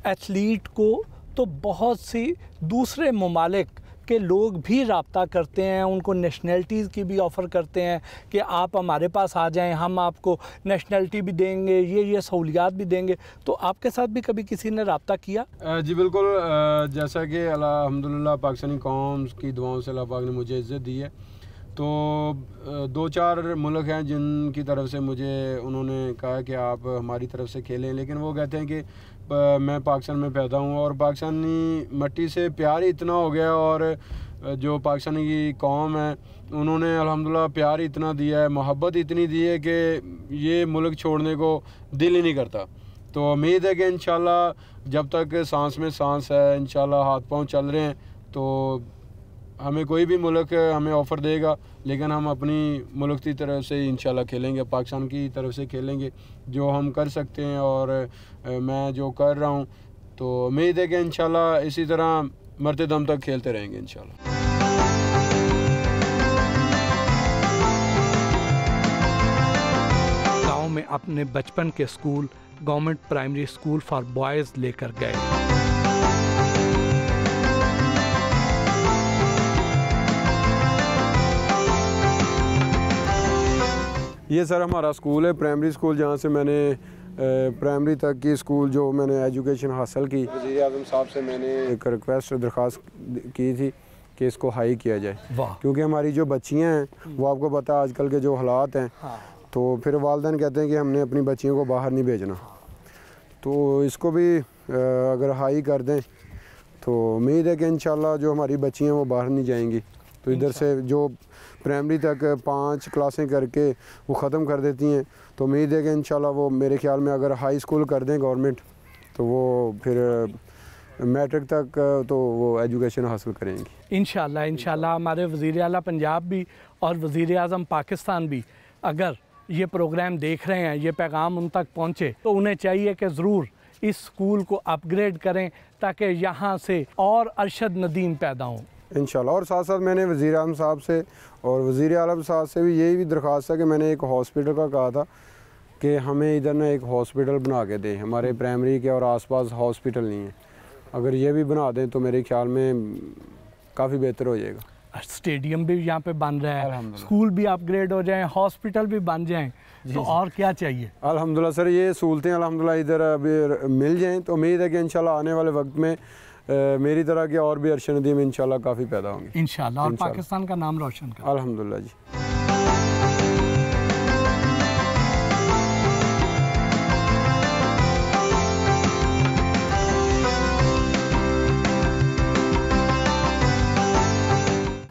एथलीट को तो बहुत सी दूसरे ममालिक के लोग भी रब्ता करते हैं, उनको नेशनलिटीज़ की भी ऑफ़र करते हैं कि आप हमारे पास आ जाएं, हम आपको नेशनलिटी भी देंगे, ये सहूलियात भी देंगे। तो आपके साथ भी कभी किसी ने रब्ता किया? जी बिल्कुल, जैसा कि अल्हम्दुलिल्लाह पाकिस्तानी कौम की दुआओं से अल्लाह पाक ने मुझे इज़्ज़त दी है। तो 2-4 मुल्क हैं जिनकी तरफ से मुझे उन्होंने कहा कि आप हमारी तरफ से खेलें, लेकिन वो कहते हैं कि मैं पाकिस्तान में पैदा हूँ और पाकिस्तानी मट्टी से प्यार ही इतना हो गया और जो पाकिस्तानी की कौम है उन्होंने अल्हम्दुलिल्लाह प्यार इतना दिया है, मोहब्बत इतनी दी है कि ये मुल्क छोड़ने को दिल ही नहीं करता। तो उम्मीद है कि इंशाल्लाह जब तक सांस में सांस है, इंशाल्लाह हाथ पाँव चल रहे हैं, तो हमें कोई भी मुल्क हमें ऑफ़र देगा लेकिन हम अपनी मुल्क की तरफ से इंशाल्लाह खेलेंगे, पाकिस्तान की तरफ से खेलेंगे जो हम कर सकते हैं। और मैं जो कर रहा हूँ तो उम्मीद है कि इंशाल्लाह इसी तरह मरते दम तक खेलते रहेंगे इंशाल्लाह। गाँव में अपने बचपन के school government primary school for boys लेकर गए। ये सर हमारा स्कूल है, प्राइमरी स्कूल, जहाँ से मैंने प्राइमरी तक की स्कूल जो मैंने एजुकेशन हासिल की। वज़ीर आज़म साहब से मैंने एक रिक्वेस्ट दरख्वास्त की थी कि इसको हाई किया जाए, क्योंकि हमारी जो बच्चियाँ हैं वो आपको पता है आजकल के जो हालात हैं, तो फिर वालिदैन कहते हैं कि हमने अपनी बच्चियों को बाहर नहीं भेजना। तो इसको भी अगर हाई कर दें तो उम्मीद है कि इंशाल्लाह जो हमारी बच्चियाँ वो बाहर नहीं जाएंगी। तो इधर से जो प्राइमरी तक 5 क्लासें करके वो ख़त्म कर देती हैं, तो उम्मीद है कि इंशाल्लाह वो मेरे ख्याल में अगर हाई स्कूल कर दें गवर्नमेंट तो वो फिर मैट्रिक तक तो वो एजुकेशन हासिल करेंगी इंशाल्लाह। हमारे वज़ीर आला पंजाब भी और वज़ीर आज़म पाकिस्तान भी अगर ये प्रोग्राम देख रहे हैं, ये पैगाम उन तक पहुँचे, तो उन्हें चाहिए कि ज़रूर इस स्कूल को अपग्रेड करें ताकि यहाँ से और अरशद नदीम पैदा हों इंशाल्लाह। और साथ साथ मैंने वज़ीर आज़म साहब से और वज़ीर आला साहब से भी यही भी दरख्वास्त है कि मैंने एक हॉस्पिटल का कहा था कि हमें इधर ना एक हॉस्पिटल बना के दें, हमारे प्राइमरी के और आसपास हॉस्पिटल नहीं है, अगर ये भी बना दें तो मेरे ख्याल में काफ़ी बेहतर हो जाएगा। स्टेडियम भी यहाँ पे बन रहा है, स्कूल भी अपग्रेड हो जाए, हॉस्पिटल भी बन जाएं, तो और क्या चाहिए। अल्हम्दुलिल्लाह सर, ये सहूलतें अल्हम्दुलिल्लाह इधर अभी मिल जाएं तो उम्मीद है कि इंशाल्लाह आने वाले वक्त में मेरी तरह के और भी अरशद नदीम इंशाल्लाह काफ़ी पैदा होंगे इंशाल्लाह, और पाकिस्तान का नाम रोशन करें। अल्हम्दुलिल्लाह जी।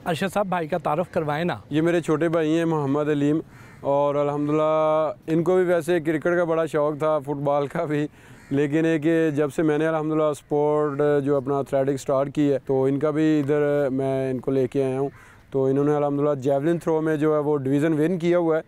अरशद साहब, भाई का तारुफ करवाएं ना। ये मेरे छोटे भाई हैं मोहम्मद अलीम, और अल्हम्दुलिल्लाह इनको भी वैसे क्रिकेट का बड़ा शौक़ था, फुटबॉल का भी, लेकिन एक जब से मैंने अल्हम्दुलिल्लाह स्पोर्ट जो अपना एथलेटिक्स स्टार्ट की है तो इनका भी इधर मैं इनको लेके आया हूँ, तो इन्होंने अल्हम्दुलिल्लाह जेवलिन थ्रो में जो है वो डिवीज़न विन किया हुआ है,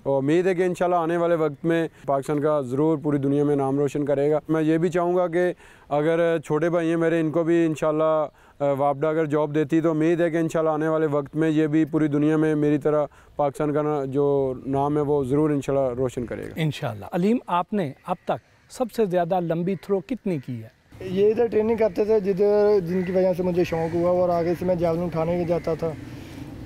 और उम्मीद है कि इंशाल्लाह आने वाले वक्त में पाकिस्तान का ज़रूर पूरी दुनिया में नाम रोशन करेगा। मैं ये भी चाहूँगा कि अगर छोटे भाई हैं मेरे, इनको भी इंशाल्लाह वापडा अगर जॉब देती तो उम्मीद है कि इंशाल्लाह आने वाले वक्त में ये भी पूरी दुनिया में मेरी तरह पाकिस्तान का जो नाम है वो ज़रूर इंशाल्लाह रोशन करेगा इंशाल्लाह। अलीम, आपने अब तक सबसे ज़्यादा लंबी थ्रो कितनी की है? ये इधर ट्रेनिंग करते थे जिनकी वजह से मुझे शौक़ हुआ, और आगे से मैं जावलिन उठाने के जाता था,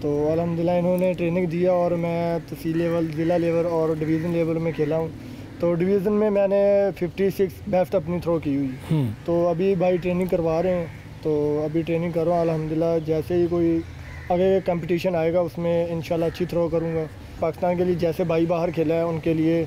तो अल्हम्दुलिल्लाह इन्होंने ट्रेनिंग दिया और मैं तहसील लेवल, ज़िला लेवल और डिवीज़न लेवल में खेला हूँ। तो डिवीज़न में मैंने 56 बेस्ट अपनी थ्रो की हुई। तो अभी भाई ट्रेनिंग करवा रहे हैं, तो अभी ट्रेनिंग कर रहा हूँ अल्हम्दुलिल्लाह। जैसे ही कोई आगे कंपटीशन आएगा उसमें इंशाल्लाह अच्छी थ्रो करूँगा। पाकिस्तान के लिए जैसे भाई बाहर खेला है उनके लिए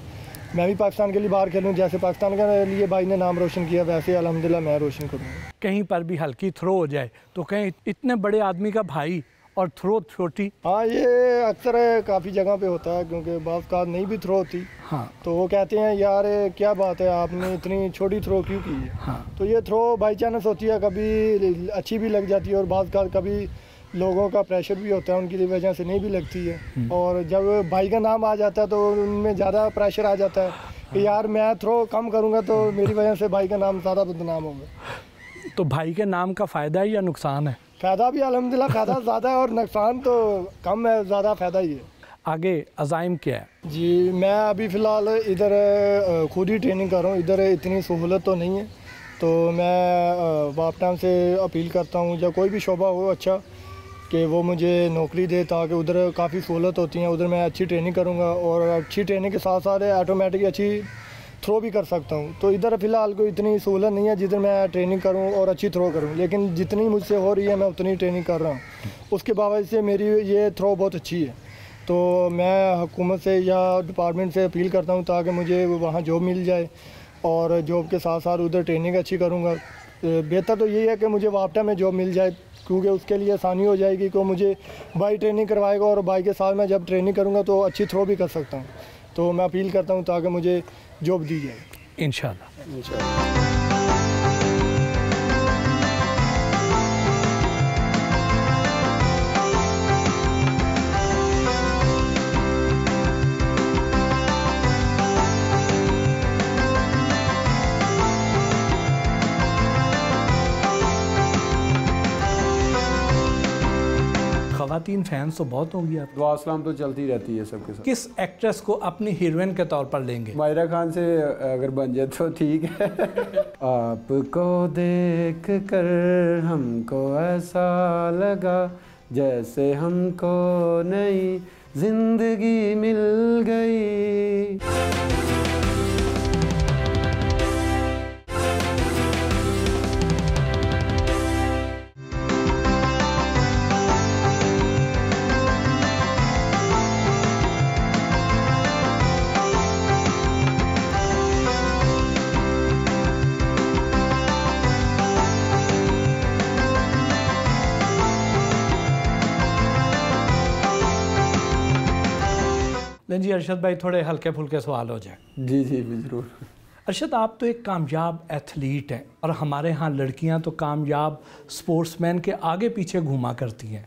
मैं भी पाकिस्तान के लिए बाहर खेलूँ, जैसे पाकिस्तान के लिए भाई ने नाम रोशन किया वैसे अल्हम्दुलिल्लाह मैं रोशन करूँगा। कहीं पर भी हल्की थ्रो हो जाए तो कहीं इतने बड़े आदमी का भाई और थ्रो छोटी। हाँ, ये अक्सर काफ़ी जगह पे होता है, क्योंकि बाज़ का नहीं भी थ्रो होती। हाँ, तो वो कहते हैं यार क्या बात है आपने इतनी छोटी थ्रो क्यों की है। हाँ, तो ये थ्रो बाई चांस होती है, कभी अच्छी भी लग जाती है और बाज़ का कभी लोगों का प्रेशर भी होता है, उनकी वजह से नहीं भी लगती है। और जब भाई का नाम आ जाता है तो उनमें ज़्यादा प्रेशर आ जाता है कि यार मैं थ्रो कम करूँगा तो मेरी वजह से भाई का नाम ज़्यादा बदनाम होगा। तो भाई के नाम का फ़ायदा है या नुकसान है? फ़ायदा भी अल्हम्दुलिल्लाह फ़ायदा ज़्यादा है और नुकसान तो कम है, ज़्यादा फ़ायदा ही है। आगे अज़ाइम क्या है? जी, मैं अभी फ़िलहाल इधर खुद ही ट्रेनिंग कर रहा हूँ, इधर इतनी सहूलत तो नहीं है, तो मैं वापटा से अपील करता हूँ जब कोई भी शोबा हो अच्छा कि वो मुझे नौकरी दे, ताकि उधर काफ़ी सहूलत होती हैं, उधर मैं अच्छी ट्रेनिंग करूँगा और अच्छी ट्रेनिंग के साथ साथ ऑटोमेटिक अच्छी थ्रो भी कर सकता हूँ। तो इधर फ़िलहाल कोई इतनी सहूलत नहीं है जिधर मैं ट्रेनिंग करूँ और अच्छी थ्रो करूँ, लेकिन जितनी मुझसे हो रही है मैं उतनी ट्रेनिंग कर रहा हूँ। उसके बावजूद से मेरी ये थ्रो बहुत अच्छी है, तो मैं हुकूमत से या डिपार्टमेंट से अपील करता हूँ ताकि मुझे वहाँ जॉब मिल जाए, और जॉब के साथ साथ उधर ट्रेनिंग अच्छी करूँगा। बेहतर तो यही है कि मुझे वापटा में जॉब मिल जाए, क्योंकि उसके लिए आसानी हो जाएगी कि मुझे भाई ट्रेनिंग करवाएगा और भाई के साथ मैं जब ट्रेनिंग करूँगा तो अच्छी थ्रो भी कर सकता हूँ। तो मैं अपील करता हूँ ताकि मुझे जॉब दी जाए इंशाल्लाह। ख़वातीन फैंस तो बहुत होंगी आप। दुआ सलाम तो चलती रहती है सबके साथ। किस एक्ट्रेस को अपनी हीरोइन के तौर पर लेंगे? मायरा खान से अगर बन जाए तो ठीक है। आपको देख कर हमको ऐसा लगा जैसे हमको नई जिंदगी मिल गई। लेकिन जी अरशद भाई थोड़े हल्के फुल्के सवाल हो जाए। जी जी ज़रूर। अरशद आप तो एक कामयाब एथलीट हैं और हमारे यहाँ लड़कियाँ तो कामयाब स्पोर्ट्समैन के आगे पीछे घूमा करती हैं,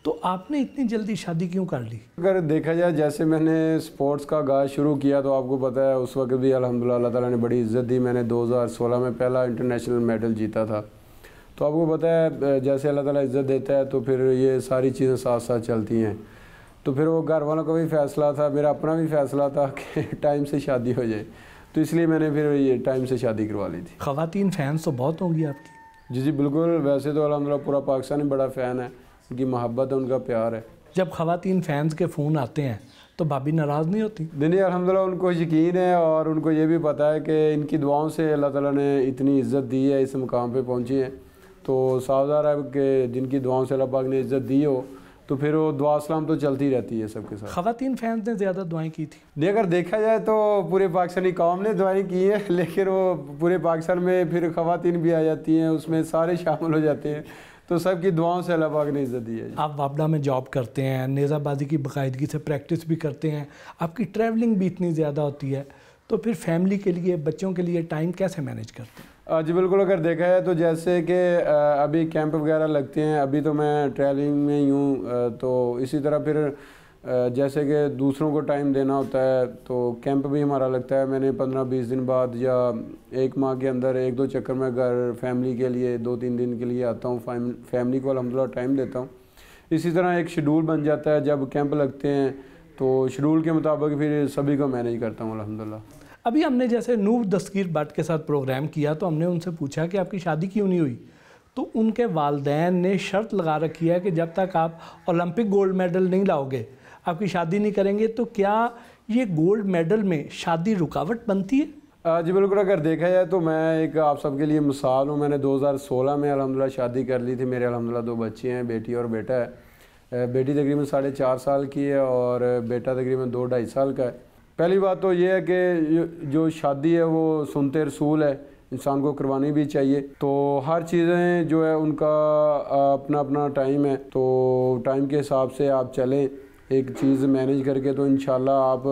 तो आपने इतनी जल्दी शादी क्यों कर ली? अगर देखा जाए जैसे मैंने स्पोर्ट्स का आगाज़ शुरू किया तो आपको पता है उस वक्त भी अल्हम्दुलिल्लाह अल्लाह ताला ने बड़ी इज़्ज़त दी। मैंने 2016 में पहला इंटरनेशनल मेडल जीता था। तो आपको पता है जैसे अल्लाह ताला इज़्ज़त देता है तो फिर ये सारी चीज़ें साथ साथ चलती हैं। तो फिर वो घर वालों का भी फ़ैसला था, मेरा अपना भी फ़ैसला था कि टाइम से शादी हो जाए, तो इसलिए मैंने फिर ये टाइम से शादी करवा ली थी। ख़वातीन फ़ैन्स तो बहुत होंगी आपकी? जी जी बिल्कुल, वैसे तो अल्हम्दुलिल्लाह पूरा पाकिस्तान ही बड़ा फ़ैन है, उनकी मोहब्बत है, उनका प्यार है। जब ख़वातीन फ़ैन्स के फ़ोन आते हैं तो भाभी नाराज़ नहीं होती? नहीं अल्हम्दुलिल्लाह उनको यकीन है और उनको ये भी पता है कि इनकी दुआओं से अल्लाह ताला ने इतनी इज़्ज़त दी है, इस मुकाम पे पहुँची हैं। तो सावधान है कि जिनकी दुआओं से अल्लाह पाक ने इज़्ज़त दी हो तो फिर वो दुआ सलाम तो चलती रहती है सबके साथ। ख़वातीन फैंस ने ज़्यादा दुआएं की थी? नहीं अगर देखा जाए तो पूरे पाकिस्तानी कौम ने दुआएं की हैं, लेकिन वो पूरे पाकिस्तान में फिर ख़वातीन भी आ जाती हैं, उसमें सारे शामिल हो जाते हैं, तो सबकी दुआओं से अल्लाह पाक ने इज़्ज़त दी है। आप वापडा में जॉब करते हैं, नेज़ाबाजी की बाकायदगी से प्रैक्टिस भी करते हैं, आपकी ट्रैवलिंग भी इतनी ज़्यादा होती है, तो फिर फैमिली के लिए, बच्चों के लिए टाइम कैसे मैनेज करते हैं? जी बिल्कुल, अगर देखा जाए तो जैसे कि अभी कैंप वगैरह लगते हैं, अभी तो मैं ट्रैवलिंग में ही हूँ, तो इसी तरह फिर जैसे कि दूसरों को टाइम देना होता है तो कैंप भी हमारा लगता है। मैंने 15-20 दिन बाद या 1 माह के अंदर 1-2 चक्कर में घर फैमिली के लिए 2-3 दिन के लिए आता हूँ, फैमिली को अल्हम्दुलिल्लाह टाइम देता हूँ। इसी तरह एक शेड्यूल बन जाता है, जब कैंप लगते हैं तो शेड्यूल के मुताबिक फिर सभी को मैनेज करता हूँ अल्हम्दुलिल्लाह। अभी हमने जैसे नूर दस्तगीर भट्ट के साथ प्रोग्राम किया तो हमने उनसे पूछा कि आपकी शादी क्यों नहीं हुई, तो उनके वालिदैन ने शर्त लगा रखी है कि जब तक आप ओलंपिक गोल्ड मेडल नहीं लाओगे आपकी शादी नहीं करेंगे। तो क्या ये गोल्ड मेडल में शादी रुकावट बनती है? जी बिल्कुल, अगर देखा जाए तो मैं एक आप सबके लिए मिसाल हूँ। मैंने 2016 में अल्हम्दुलिल्लाह शादी कर ली थी। मेरे अल्हम्दुलिल्लाह 2 बच्चे हैं, बेटी और बेटा है। बेटी तकरीबन 4.5 साल की है और बेटा तकरीबन 2-2.5 साल का है। पहली बात तो ये है कि जो शादी है वो सुन्नत रसूल है, इंसान को करवानी भी चाहिए। तो हर चीज़ें जो है उनका अपना अपना टाइम है, तो टाइम के हिसाब से आप चलें एक चीज़ मैनेज करके, तो इंशाल्लाह आप,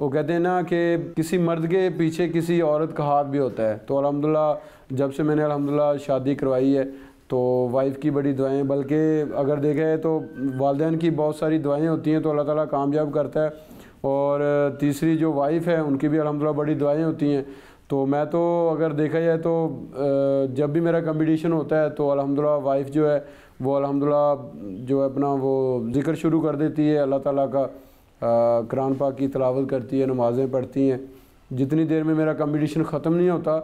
वो कहते हैं ना कि किसी मर्द के पीछे किसी औरत का हाथ भी होता है। तो अल्हम्दुलिल्लाह जब से मैंने अल्हम्दुलिल्लाह शादी करवाई है तो वाइफ की बड़ी दुआएं, बल्कि अगर देखा जाए तो वालिदैन की बहुत सारी दुआएं होती हैं तो अल्लाह ताला कामयाब करता है। और तीसरी जो वाइफ़ है उनकी भी अल्हम्दुलिल्लाह बड़ी दुआएं होती हैं। तो मैं तो अगर देखा जाए तो जब भी मेरा कंपटीशन होता है तो अल्हम्दुलिल्लाह वाइफ़ जो है वो अल्हम्दुलिल्लाह जो है अपना वो ज़िक्र शुरू कर देती है अल्लाह ताला का, कुरान पाक की तिलावत करती है, नमाज़ें पढ़ती हैं। जितनी देर में मेरा कंपटीशन ख़त्म नहीं होता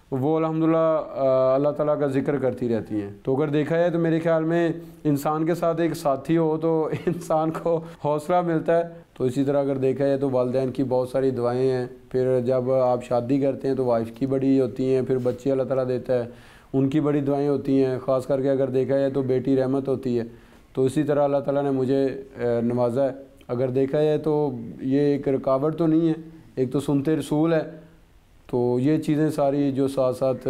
वो अल्हम्दुलिल्लाह अल्लाह ताला का ज़िक्र करती रहती हैं। तो अगर देखा जाए तो मेरे ख्याल में इंसान के साथ एक साथी हो तो इंसान को हौसला मिलता है। तो इसी तरह अगर देखा जाए तो वालिदैन की बहुत सारी दुआएं हैं। फिर जब आप शादी करते हैं तो वाइफ की बड़ी होती हैं, फिर बच्चे अल्लाह ताला देता है उनकी बड़ी दुआएं होती हैं। ख़ास करके अगर देखा जाए तो बेटी रहमत होती है। तो इसी तरह अल्लाह ताला ने मुझे नवाजा है। अगर देखा जाए तो ये एक रुकावट तो नहीं है, एक तो सुन्नत रसूल है, तो ये चीज़ें सारी जो साथ साथ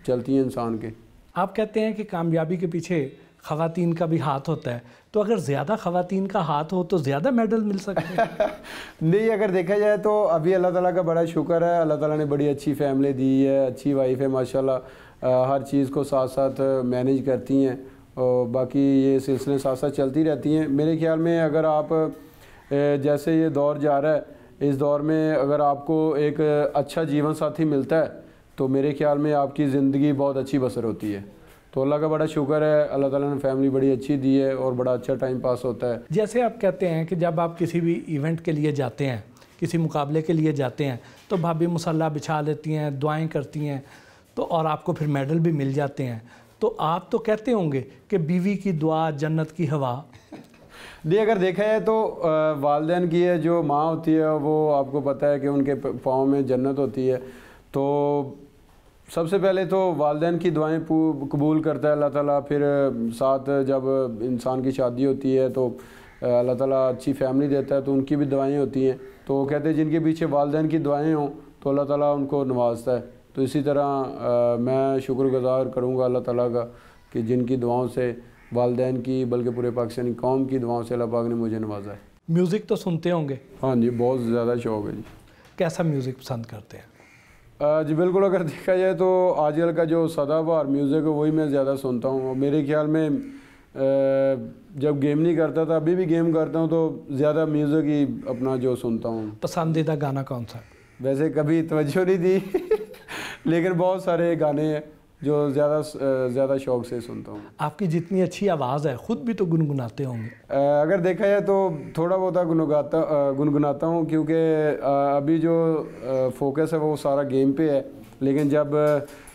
चलती हैं इंसान के। आप कहते हैं कि कामयाबी के पीछे ख़वातीन का भी हाथ होता है, तो अगर ज़्यादा ख़वातीन का हाथ हो तो ज़्यादा मेडल मिल सकते हैं? नहीं, अगर देखा जाए तो अभी अल्लाह ताला का बड़ा शुक्र है, अल्लाह ताला ने बड़ी अच्छी फैमिली दी है, अच्छी वाइफ है माशाल्लाह, हर चीज़ को साथ साथ मैनेज करती हैं और बाकी ये सिलसिले साथ साथ चलती रहती हैं। मेरे ख्याल में अगर आप जैसे ये दौर जा रहा है, इस दौर में अगर आपको एक अच्छा जीवन साथी मिलता है तो मेरे ख्याल में आपकी ज़िंदगी बहुत अच्छी बसर होती है। तो अल्लाह का बड़ा शुक्र है, अल्लाह ताला ने फैमिली बड़ी अच्छी दी है और बड़ा अच्छा टाइम पास होता है। जैसे आप कहते हैं कि जब आप किसी भी इवेंट के लिए जाते हैं, किसी मुकाबले के लिए जाते हैं, तो भाभी मुसल्ला बिछा लेती हैं, दुआएं करती हैं, तो और आपको फिर मेडल भी मिल जाते हैं। तो आप तो कहते होंगे कि बीवी की दुआ जन्नत की हवा। नहीं, अगर देखा जाए तो वालिदैन की है जो माँ होती है वो आपको पता है कि उनके पाँव में जन्नत होती है। तो सबसे पहले तो वालिदैन की दुआएं कबूल करता है अल्लाह ताला। फिर साथ जब इंसान की शादी होती है तो अल्लाह ताला अच्छी फैमिली देता है तो उनकी भी दुआएं होती हैं। तो कहते हैं जिनके पीछे वालिदैन की दुआएं हों तो अल्लाह ताला उनको नवाजता है। तो इसी तरह मैं शुक्रगुज़ार करूँगा अल्लाह ताला का कि जिनकी दुआओं से वालिदैन की बल्कि पूरे पाकिस्तानी कौम की दुआओं से अल्लाह पाक ने मुझे नवाजा है। म्यूज़िक तो सुनते होंगे? हाँ जी, बहुत ज़्यादा शौक़ है जी। कैसा म्यूज़िक पसंद करते हैं? जी बिल्कुल, अगर देखा जाए तो आजकल का जो सदाबहार म्यूज़िक है वही मैं ज़्यादा सुनता हूँ। मेरे ख्याल में जब गेम नहीं करता था, अभी भी गेम करता हूँ तो ज़्यादा म्यूज़िक ही अपना जो सुनता हूँ। पसंदीदा गाना कौन सा? वैसे कभी तवज्जो नहीं दी लेकिन बहुत सारे गाने हैं जो ज़्यादा शौक़ से सुनता हूँ। आपकी जितनी अच्छी आवाज़ है, ख़ुद भी तो गुनगुनाते होंगे? अगर देखा जाए तो थोड़ा बहुत गुनगुनाता हूँ, क्योंकि अभी जो फोकस है वो सारा गेम पे है। लेकिन जब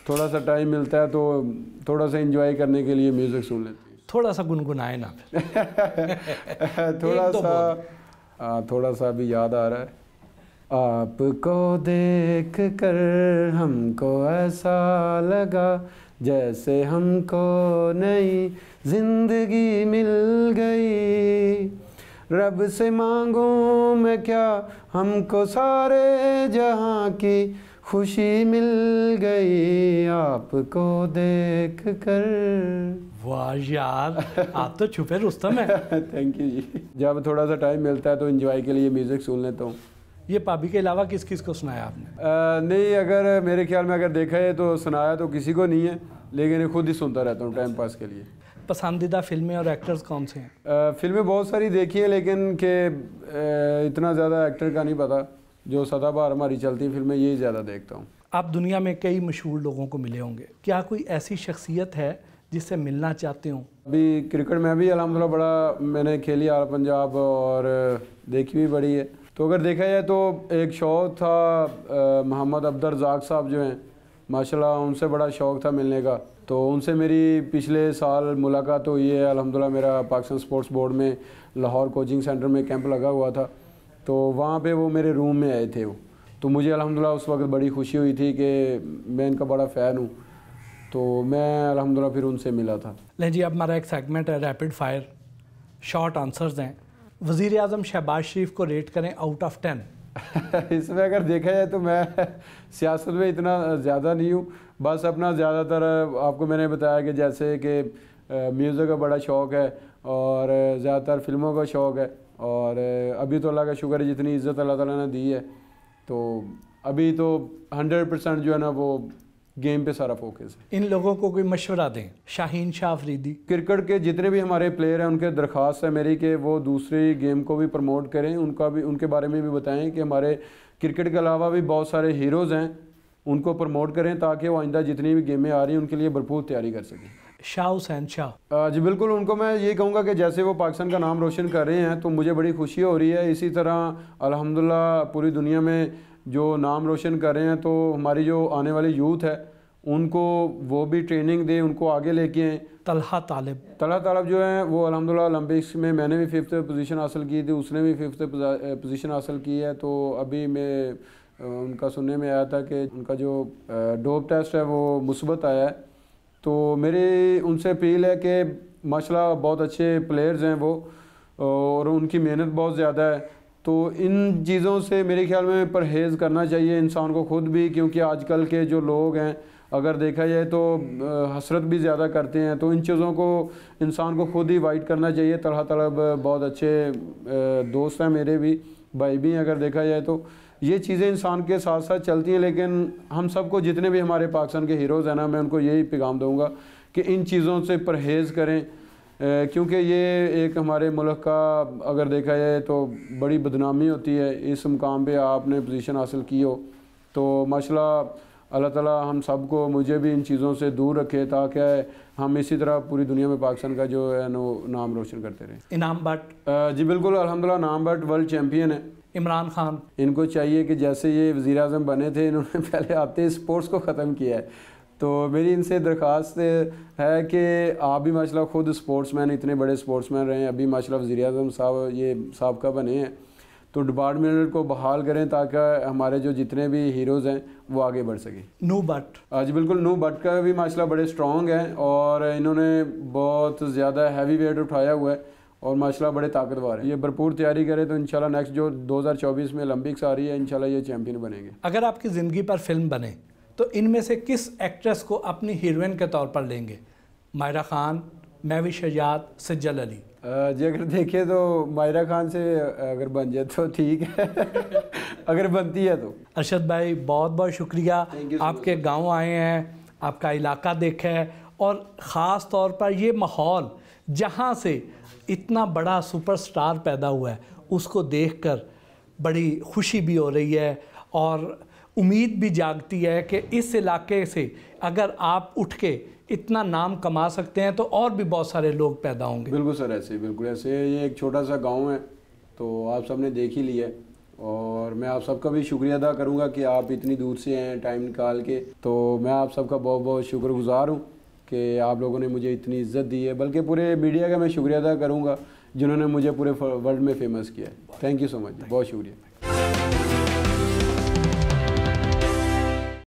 थोड़ा सा टाइम मिलता है तो थोड़ा सा एंजॉय करने के लिए म्यूज़िक सुन लेते हैं। थोड़ा सा गुनगुनाए ना फिर। थोड़ा सा अभी याद आ रहा है। आपको देख कर हमको ऐसा लगा जैसे हमको नई जिंदगी मिल गई, रब से मांगूं मैं क्या, हमको सारे जहां की खुशी मिल गई आपको देख कर। वाह यार, आप तो छुपे रुस्तम है। थैंक यू जी। जब थोड़ा सा टाइम मिलता है तो एंजॉय के लिए म्यूज़िक सुन लेता हूँ। ये पापी के अलावा किस किस को सुनाया आपने? नहीं, अगर मेरे ख्याल में अगर देखा है तो सुनाया तो किसी को नहीं है, लेकिन खुद ही सुनता रहता हूँ टाइम पास के लिए। पसंदीदा फिल्में और एक्टर्स कौन से हैं? फिल्में बहुत सारी देखी हैं, लेकिन इतना ज़्यादा एक्टर का नहीं पता। जो सदाबहार हमारी चलती फिल्में यही ज़्यादा देखता हूँ। आप दुनिया में कई मशहूर लोगों को मिले होंगे, क्या कोई ऐसी शख्सियत है जिससे मिलना चाहते हो? अभी क्रिकेट में भी अल्हम्दुलिल्लाह बड़ा मैंने खेली आल पंजाब और देखी भी बड़ी है। तो अगर देखा जाए तो एक शौक़ था मोहम्मद अब्दुर्रज़ाक साहब जो हैं, माशाल्लाह उनसे बड़ा शौक़ था मिलने का। तो उनसे मेरी पिछले साल मुलाकात हुई है अल्हम्दुलिल्लाह। मेरा पाकिस्तान स्पोर्ट्स बोर्ड में लाहौर कोचिंग सेंटर में कैंप लगा हुआ था, तो वहाँ पे वो मेरे रूम में आए थे। वो तो मुझे अल्हम्दुलिल्लाह उस वक्त बड़ी खुशी हुई थी कि मैं इनका बड़ा फ़ैन हूँ, तो मैं अल्हम्दुलिल्लाह फिर उनसे मिला था। लें जी, अब हमारा एक सेगमेंट है रैपिड फायर, शॉर्ट आंसर्स हैं। वज़ीर आज़म शहबाज शरीफ को रेट करें आउट ऑफ 10। इसमें अगर देखा जाए तो मैं सियासत में इतना ज़्यादा नहीं हूँ, बस अपना ज़्यादातर आपको मैंने बताया कि जैसे कि म्यूज़िक का बड़ा शौक़ है और ज़्यादातर फिल्मों का शौक़ है। और अभी तो अल्लाह का शुक्र है जितनी इज़्ज़त अल्लाह ताला ने दी है, तो अभी तो 100% जो है ना वो गेम पे सारा फोकस है। इन लोगों को कोई मशवरा दें। शाहीन शाह अफरीदी, क्रिकेट के जितने भी हमारे प्लेयर हैं उनके दरख्वास्त है मेरी कि वो दूसरी गेम को भी प्रमोट करें, उनके बारे में भी बताएं कि हमारे क्रिकेट के अलावा भी बहुत सारे हीरोज़ हैं, उनको प्रमोट करें ताकि वो आइंदा जितनी भी गेमें आ रही हैं उनके लिए भरपूर तैयारी कर सकें। शाह हुसैन शाह, जी बिल्कुल, उनको मैं ये कहूँगा कि जैसे वो पाकिस्तान का नाम रोशन कर रहे हैं तो मुझे बड़ी खुशी हो रही है। इसी तरह अल्हम्दुलिल्लाह पूरी दुनिया में जो नाम रोशन कर रहे हैं, तो हमारी जो आने वाली यूथ है उनको वो भी ट्रेनिंग दें, उनको आगे लेके आएँ। तलहा तालिब जो है वो अल्हम्दुलिल्लाह ओलंपिक्स में मैंने भी 5th पोजीशन हासिल की थी, उसने भी 5th पोजीशन हासिल की है। तो अभी मैं उनका सुनने में आया था कि उनका जो डोप टेस्ट है वो मुस्बत आया है। तो मेरी उनसे अपील है कि माशाल्लाह बहुत अच्छे प्लेयर्स हैं वो और उनकी मेहनत बहुत ज़्यादा है। तो इन चीज़ों से मेरे ख्याल में परहेज़ करना चाहिए इंसान को खुद भी, क्योंकि आजकल के जो लोग हैं अगर देखा जाए तो हसरत भी ज़्यादा करते हैं। तो इन चीज़ों को इंसान को खुद ही अवॉइड करना चाहिए। तलहा तालिब बहुत अच्छे दोस्त हैं मेरे भी, भाई भी हैं। अगर देखा जाए तो ये चीज़ें इंसान के साथ साथ चलती हैं, लेकिन हम सबको जितने भी हमारे पाकिस्तान के हीरोज़ हैं ना, मैं उनको यही पैगाम दूँगा कि इन चीज़ों से परहेज़ करें, क्योंकि ये एक हमारे मुल्क का अगर देखा जाए तो बड़ी बदनामी होती है। इस मुकाम पे आपने पोजीशन हासिल की हो, तो माशाल्लाह अल्लाह ताला हम सबको, मुझे भी इन चीज़ों से दूर रखे ताकि हम इसी तरह पूरी दुनिया में पाकिस्तान का जो है नो नाम रोशन करते रहें। इनाम भट्ट, जी बिल्कुल अल्हम्दुलिल्लाह इनाम भट्ट वर्ल्ड चैम्पियन है। इमरान खान, इनको चाहिए कि जैसे ये वज़ीर आज़म बने थे, इन्होंने पहले आते ही स्पोर्ट्स को ख़त्म किया है। तो मेरी इनसे दरख्वास्त है कि आप भी माशाल्लाह खुद स्पोर्ट्समैन, इतने बड़े स्पोर्ट्समैन रहे हैं, अभी माशाल्लाह वज़ीर आज़म साहब ये साबका बने हैं, तो डिपार्टमेंट को बहाल करें ताकि हमारे जो जितने भी हीरोज़ हैं वो आगे बढ़ सकें। नू भट्ट, आज बिल्कुल नू भट्ट का भी माशाल्लाह बड़े स्ट्रॉन्ग हैं और इन्होंने बहुत ज़्यादा हैवी वेट उठाया हुआ है और माशाल्लाह बड़े ताकतवर हैं। ये भरपूर तैयारी करें तो इंशाल्लाह नेक्स्ट जो 2024 में ओलंपिक्स आ रही है, इंशाल्लाह ये चैम्पियन बनेंगे। अगर आपकी ज़िंदगी पर फिल्म बने तो इनमें से किस एक्ट्रेस को अपनी हीरोइन के तौर पर लेंगे? मायरा खान, महवी शजात, सज्जल अली। जी अगर देखें तो मायरा खान से अगर बन जाए तो ठीक है अगर बनती है तो। अरशद भाई बहुत बहुत शुक्रिया, आपके गांव आए हैं, आपका इलाका देखा है, और ख़ास तौर पर ये माहौल जहां से इतना बड़ा सुपरस्टार पैदा हुआ है उसको देखकर बड़ी खुशी भी हो रही है और उम्मीद भी जागती है कि इस इलाके से अगर आप उठ के इतना नाम कमा सकते हैं तो और भी बहुत सारे लोग पैदा होंगे। बिल्कुल सर, ऐसे बिल्कुल ऐसे। ये एक छोटा सा गांव है तो आप सबने देख ही लिया है, और मैं आप सबका भी शुक्रिया अदा करूंगा कि आप इतनी दूर से हैं टाइम निकाल के। तो मैं आप सबका बहुत बहुत शुक्रगुजार हूं कि आप लोगों ने मुझे इतनी इज्जत दी है, बल्कि पूरे मीडिया का मैं शुक्रिया अदा करूँगा जिन्होंने मुझे पूरे वर्ल्ड में फेमस किया है। थैंक यू सो मच, बहुत शुक्रिया।